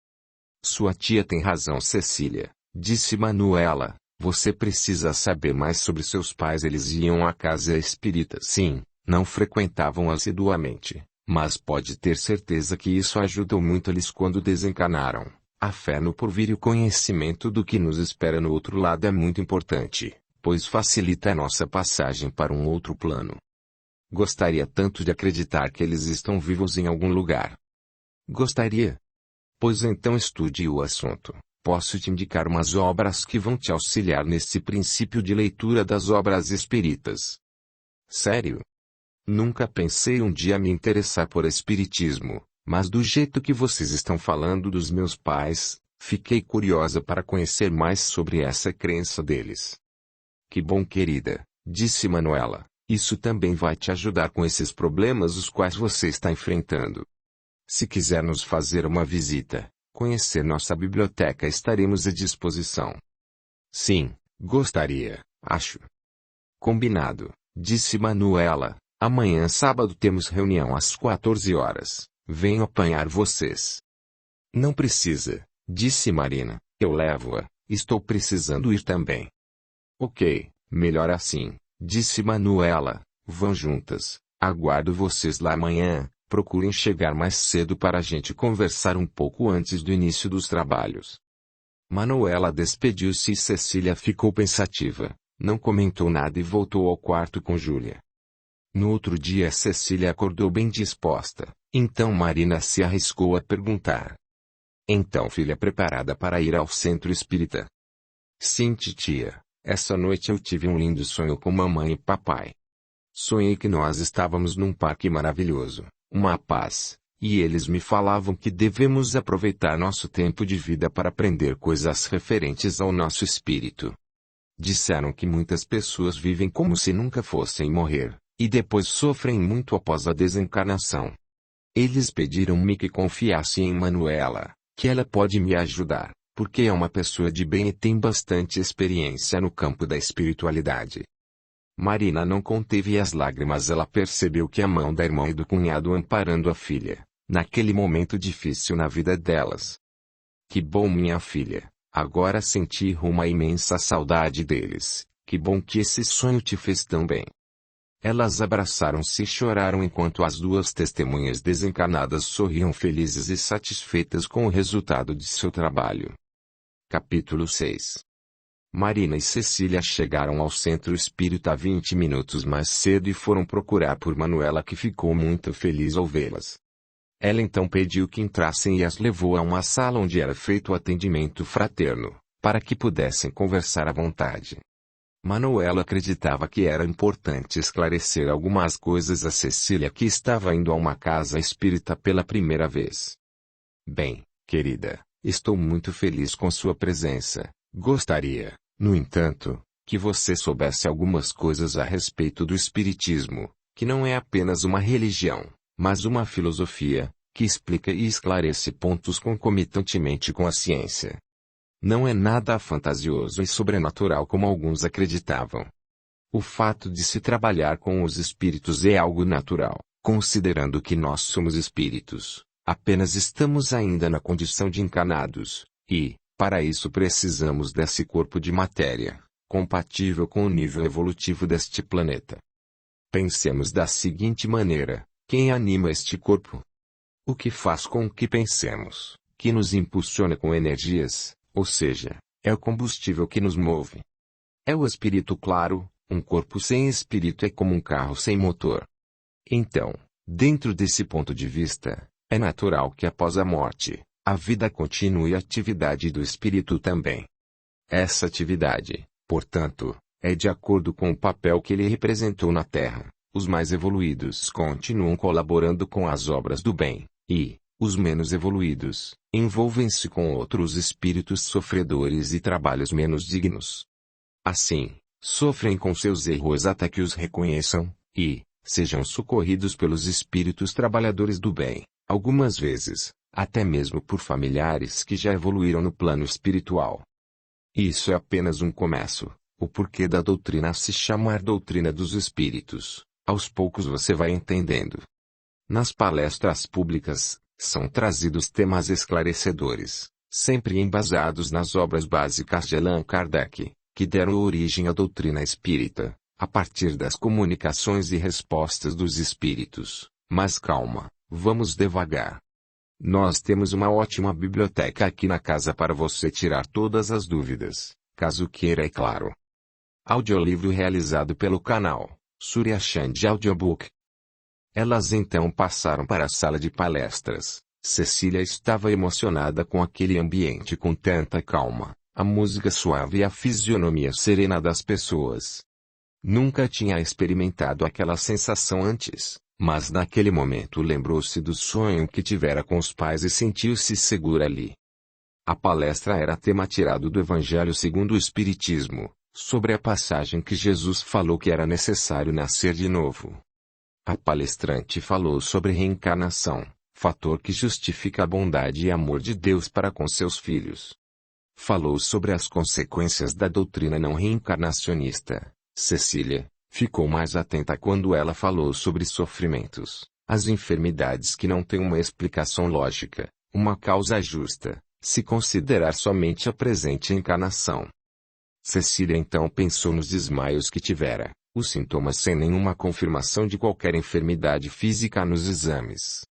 Sua tia tem razão, Cecília, disse Manuela. Você precisa saber mais sobre seus pais. Eles iam à casa espírita. Sim, não frequentavam assiduamente, mas pode ter certeza que isso ajudou muito eles quando desencarnaram. A fé no porvir e o conhecimento do que nos espera no outro lado é muito importante, pois facilita a nossa passagem para um outro plano. Gostaria tanto de acreditar que eles estão vivos em algum lugar. Gostaria? Pois então estude o assunto. Posso te indicar umas obras que vão te auxiliar nesse princípio de leitura das obras espíritas. Sério? Nunca pensei um dia me interessar por espiritismo, mas do jeito que vocês estão falando dos meus pais, fiquei curiosa para conhecer mais sobre essa crença deles. Que bom, querida, disse Manuela. Isso também vai te ajudar com esses problemas os quais você está enfrentando. Se quiser nos fazer uma visita, conhecer nossa biblioteca, estaremos à disposição. Sim, gostaria, acho. Combinado, disse Manuela. Amanhã sábado temos reunião às 14 horas. Venho apanhar vocês. Não precisa, disse Marina. Eu levo-a, estou precisando ir também. Ok, melhor assim, disse Manuela. Vão juntas. Aguardo vocês lá amanhã. Procurem chegar mais cedo para a gente conversar um pouco antes do início dos trabalhos. Manuela despediu-se e Cecília ficou pensativa. Não comentou nada e voltou ao quarto com Júlia. No outro dia Cecília acordou bem disposta. Então Marina se arriscou a perguntar. Então, filha, preparada para ir ao centro espírita? Sim, titia. Essa noite eu tive um lindo sonho com mamãe e papai. Sonhei que nós estávamos num parque maravilhoso, uma paz, e eles me falavam que devemos aproveitar nosso tempo de vida para aprender coisas referentes ao nosso espírito. Disseram que muitas pessoas vivem como se nunca fossem morrer, e depois sofrem muito após a desencarnação. Eles pediram-me que confiasse em Manuela, que ela pode me ajudar, porque é uma pessoa de bem e tem bastante experiência no campo da espiritualidade. Marina não conteve as lágrimas. Ela percebeu que a mão da irmã e do cunhado amparando a filha, naquele momento difícil na vida delas. Que bom, minha filha, agora senti uma imensa saudade deles. Que bom que esse sonho te fez tão bem. Elas abraçaram-se e choraram enquanto as duas testemunhas desencarnadas sorriam felizes e satisfeitas com o resultado de seu trabalho. Capítulo 6. Marina e Cecília chegaram ao centro espírita 20 minutos mais cedo e foram procurar por Manuela, que ficou muito feliz ao vê-las. Ela então pediu que entrassem e as levou a uma sala onde era feito o atendimento fraterno, para que pudessem conversar à vontade. Manuela acreditava que era importante esclarecer algumas coisas a Cecília, que estava indo a uma casa espírita pela primeira vez. Bem, querida, estou muito feliz com sua presença. Gostaria, no entanto, que você soubesse algumas coisas a respeito do espiritismo, que não é apenas uma religião, mas uma filosofia, que explica e esclarece pontos concomitantemente com a ciência. Não é nada fantasioso e sobrenatural como alguns acreditavam. O fato de se trabalhar com os espíritos é algo natural, considerando que nós somos espíritos, apenas estamos ainda na condição de encarnados, e, para isso precisamos desse corpo de matéria, compatível com o nível evolutivo deste planeta. Pensemos da seguinte maneira: quem anima este corpo? O que faz com que pensemos, que nos impulsiona com energias, ou seja, é o combustível que nos move. É o espírito claro. Um corpo sem espírito é como um carro sem motor. Então, dentro desse ponto de vista, é natural que após a morte, a vida continue e a atividade do espírito também. Essa atividade, portanto, é de acordo com o papel que ele representou na Terra. Os mais evoluídos continuam colaborando com as obras do bem, e os menos evoluídos envolvem-se com outros espíritos sofredores e trabalhos menos dignos. Assim, sofrem com seus erros até que os reconheçam, e sejam socorridos pelos espíritos trabalhadores do bem, algumas vezes, até mesmo por familiares que já evoluíram no plano espiritual. Isso é apenas um começo. O porquê da doutrina se chamar doutrina dos espíritos, aos poucos você vai entendendo. Nas palestras públicas, são trazidos temas esclarecedores, sempre embasados nas obras básicas de Allan Kardec, que deram origem à doutrina espírita, a partir das comunicações e respostas dos espíritos. Mas calma, vamos devagar. Nós temos uma ótima biblioteca aqui na casa para você tirar todas as dúvidas, caso queira, é claro. Audiolivro realizado pelo canal Surya Chand Audiobook. Elas então passaram para a sala de palestras. Cecília estava emocionada com aquele ambiente com tanta calma, a música suave e a fisionomia serena das pessoas. Nunca tinha experimentado aquela sensação antes, mas naquele momento lembrou-se do sonho que tivera com os pais e sentiu-se segura ali. A palestra era tema tirado do Evangelho segundo o Espiritismo, sobre a passagem que Jesus falou que era necessário nascer de novo. A palestrante falou sobre reencarnação, fator que justifica a bondade e amor de Deus para com seus filhos. Falou sobre as consequências da doutrina não reencarnacionista. Cecília ficou mais atenta quando ela falou sobre sofrimentos, as enfermidades que não têm uma explicação lógica, uma causa justa, se considerar somente a presente encarnação. Cecília então pensou nos desmaios que tivera, os sintomas sem nenhuma confirmação de qualquer enfermidade física nos exames.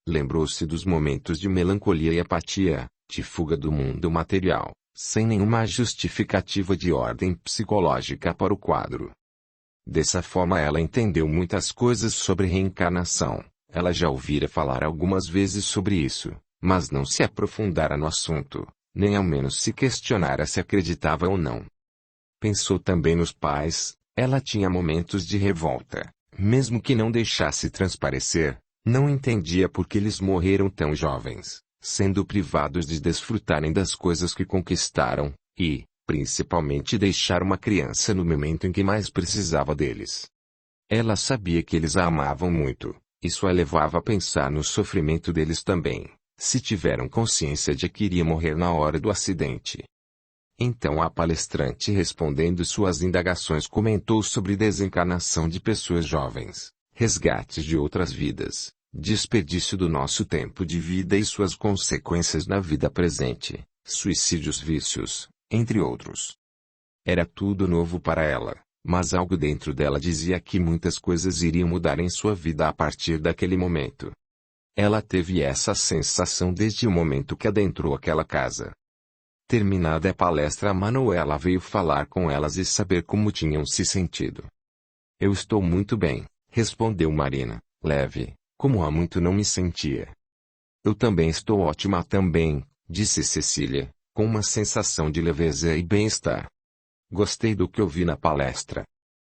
Lembrou-se dos momentos de melancolia e apatia, de fuga do mundo material, sem nenhuma justificativa de ordem psicológica para o quadro. Dessa forma ela entendeu muitas coisas sobre reencarnação. Ela já ouvira falar algumas vezes sobre isso, mas não se aprofundara no assunto, nem ao menos se questionara se acreditava ou não. Pensou também nos pais. Ela tinha momentos de revolta, mesmo que não deixasse transparecer. Não entendia por que eles morreram tão jovens, sendo privados de desfrutarem das coisas que conquistaram, e, principalmente, deixar uma criança no momento em que mais precisava deles. Ela sabia que eles a amavam muito, isso a levava a pensar no sofrimento deles também, se tiveram consciência de que iria morrer na hora do acidente. Então a palestrante, respondendo suas indagações, comentou sobre desencarnação de pessoas jovens, resgates de outras vidas, desperdício do nosso tempo de vida e suas consequências na vida presente, suicídios, vícios, entre outros. Era tudo novo para ela, mas algo dentro dela dizia que muitas coisas iriam mudar em sua vida a partir daquele momento. Ela teve essa sensação desde o momento que adentrou aquela casa. Terminada a palestra, Manuela veio falar com elas e saber como tinham se sentido. Eu estou muito bem, respondeu Marina, leve, como há muito não me sentia. Eu também estou ótima também, disse Cecília, com uma sensação de leveza e bem-estar. Gostei do que ouvi na palestra.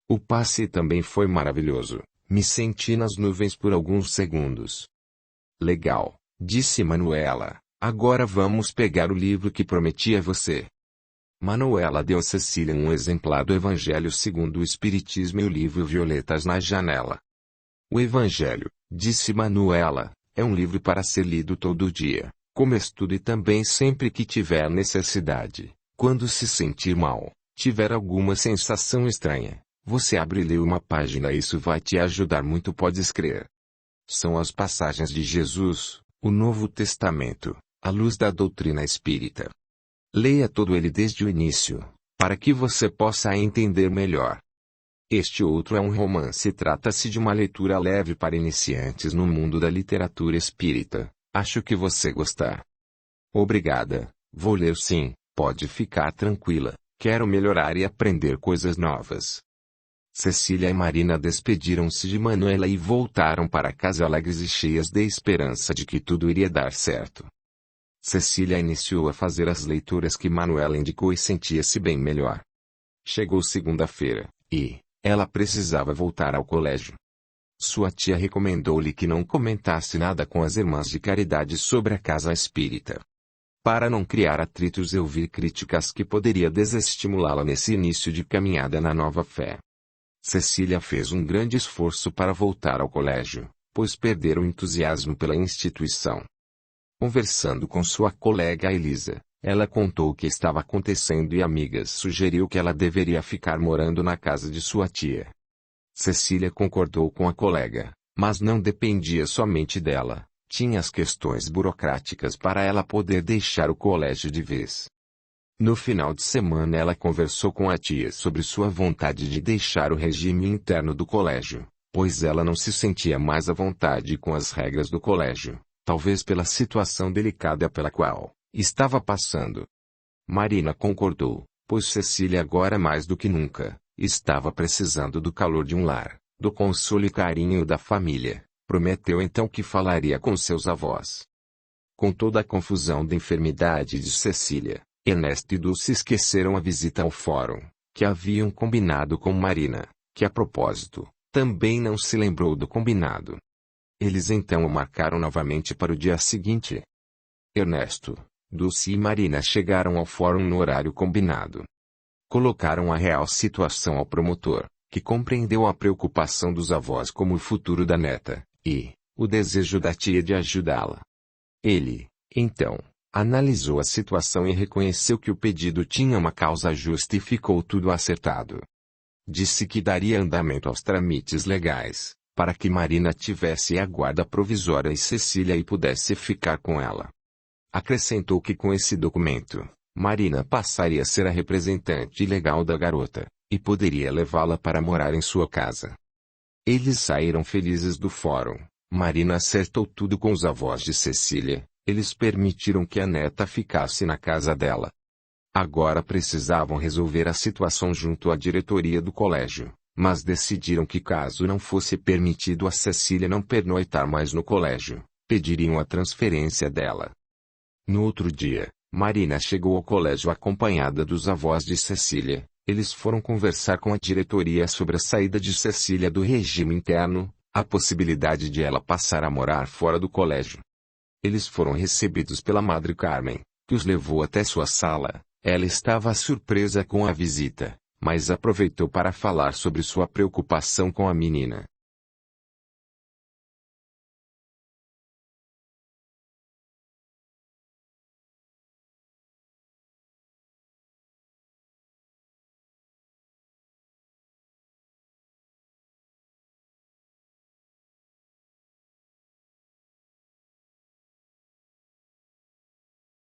O passe também foi maravilhoso, me senti nas nuvens por alguns segundos. Legal, disse Manuela, agora vamos pegar o livro que prometi a você. Manuela deu a Cecília um exemplar do Evangelho segundo o Espiritismo e o livro Violetas na Janela. O Evangelho, disse Manuela, é um livro para ser lido todo dia, como estudo e também sempre que tiver necessidade. Quando se sentir mal, tiver alguma sensação estranha, você abre e lê uma página, isso vai te ajudar muito, podes crer. São as passagens de Jesus, o Novo Testamento, à luz da doutrina espírita. Leia todo ele desde o início, para que você possa entender melhor. Este outro é um romance e trata-se de uma leitura leve para iniciantes no mundo da literatura espírita. Acho que você gostar. Obrigada, vou ler sim, pode ficar tranquila, quero melhorar e aprender coisas novas. Cecília e Marina despediram-se de Manuela e voltaram para casa alegres e cheias de esperança de que tudo iria dar certo. Cecília iniciou a fazer as leituras que Manuela indicou e sentia-se bem melhor. Chegou segunda-feira, e ela precisava voltar ao colégio. Sua tia recomendou-lhe que não comentasse nada com as irmãs de caridade sobre a casa espírita, para não criar atritos e ouvir críticas que poderia desestimulá-la nesse início de caminhada na nova fé. Cecília fez um grande esforço para voltar ao colégio, pois perdera o entusiasmo pela instituição. Conversando com sua colega Elisa, ela contou o que estava acontecendo e amigas sugeriu que ela deveria ficar morando na casa de sua tia. Cecília concordou com a colega, mas não dependia somente dela, tinha as questões burocráticas para ela poder deixar o colégio de vez. No final de semana ela conversou com a tia sobre sua vontade de deixar o regime interno do colégio, pois ela não se sentia mais à vontade com as regras do colégio, talvez pela situação delicada pela qual estava passando. Marina concordou, pois Cecília agora mais do que nunca, estava precisando do calor de um lar, do consolo e carinho da família. Prometeu então que falaria com seus avós. Com toda a confusão da enfermidade de Cecília, Ernesto e Dulce esqueceram a visita ao fórum, que haviam combinado com Marina, que a propósito, também não se lembrou do combinado. Eles então o marcaram novamente para o dia seguinte. Ernesto, Dulce e Marina chegaram ao fórum no horário combinado. Colocaram a real situação ao promotor, que compreendeu a preocupação dos avós como o futuro da neta, e o desejo da tia de ajudá-la. Ele, então, analisou a situação e reconheceu que o pedido tinha uma causa justa e ficou tudo acertado. Disse que daria andamento aos trâmites legais, para que Marina tivesse a guarda provisória e Cecília pudesse ficar com ela. Acrescentou que com esse documento, Marina passaria a ser a representante legal da garota, e poderia levá-la para morar em sua casa. Eles saíram felizes do fórum. Marina acertou tudo com os avós de Cecília. Eles permitiram que a neta ficasse na casa dela. Agora precisavam resolver a situação junto à diretoria do colégio, mas decidiram que caso não fosse permitido a Cecília não pernoitar mais no colégio, pediriam a transferência dela. No outro dia, Marina chegou ao colégio acompanhada dos avós de Cecília. Eles foram conversar com a diretoria sobre a saída de Cecília do regime interno, a possibilidade de ela passar a morar fora do colégio. Eles foram recebidos pela Madre Carmen, que os levou até sua sala. Ela estava surpresa com a visita, mas aproveitou para falar sobre sua preocupação com a menina.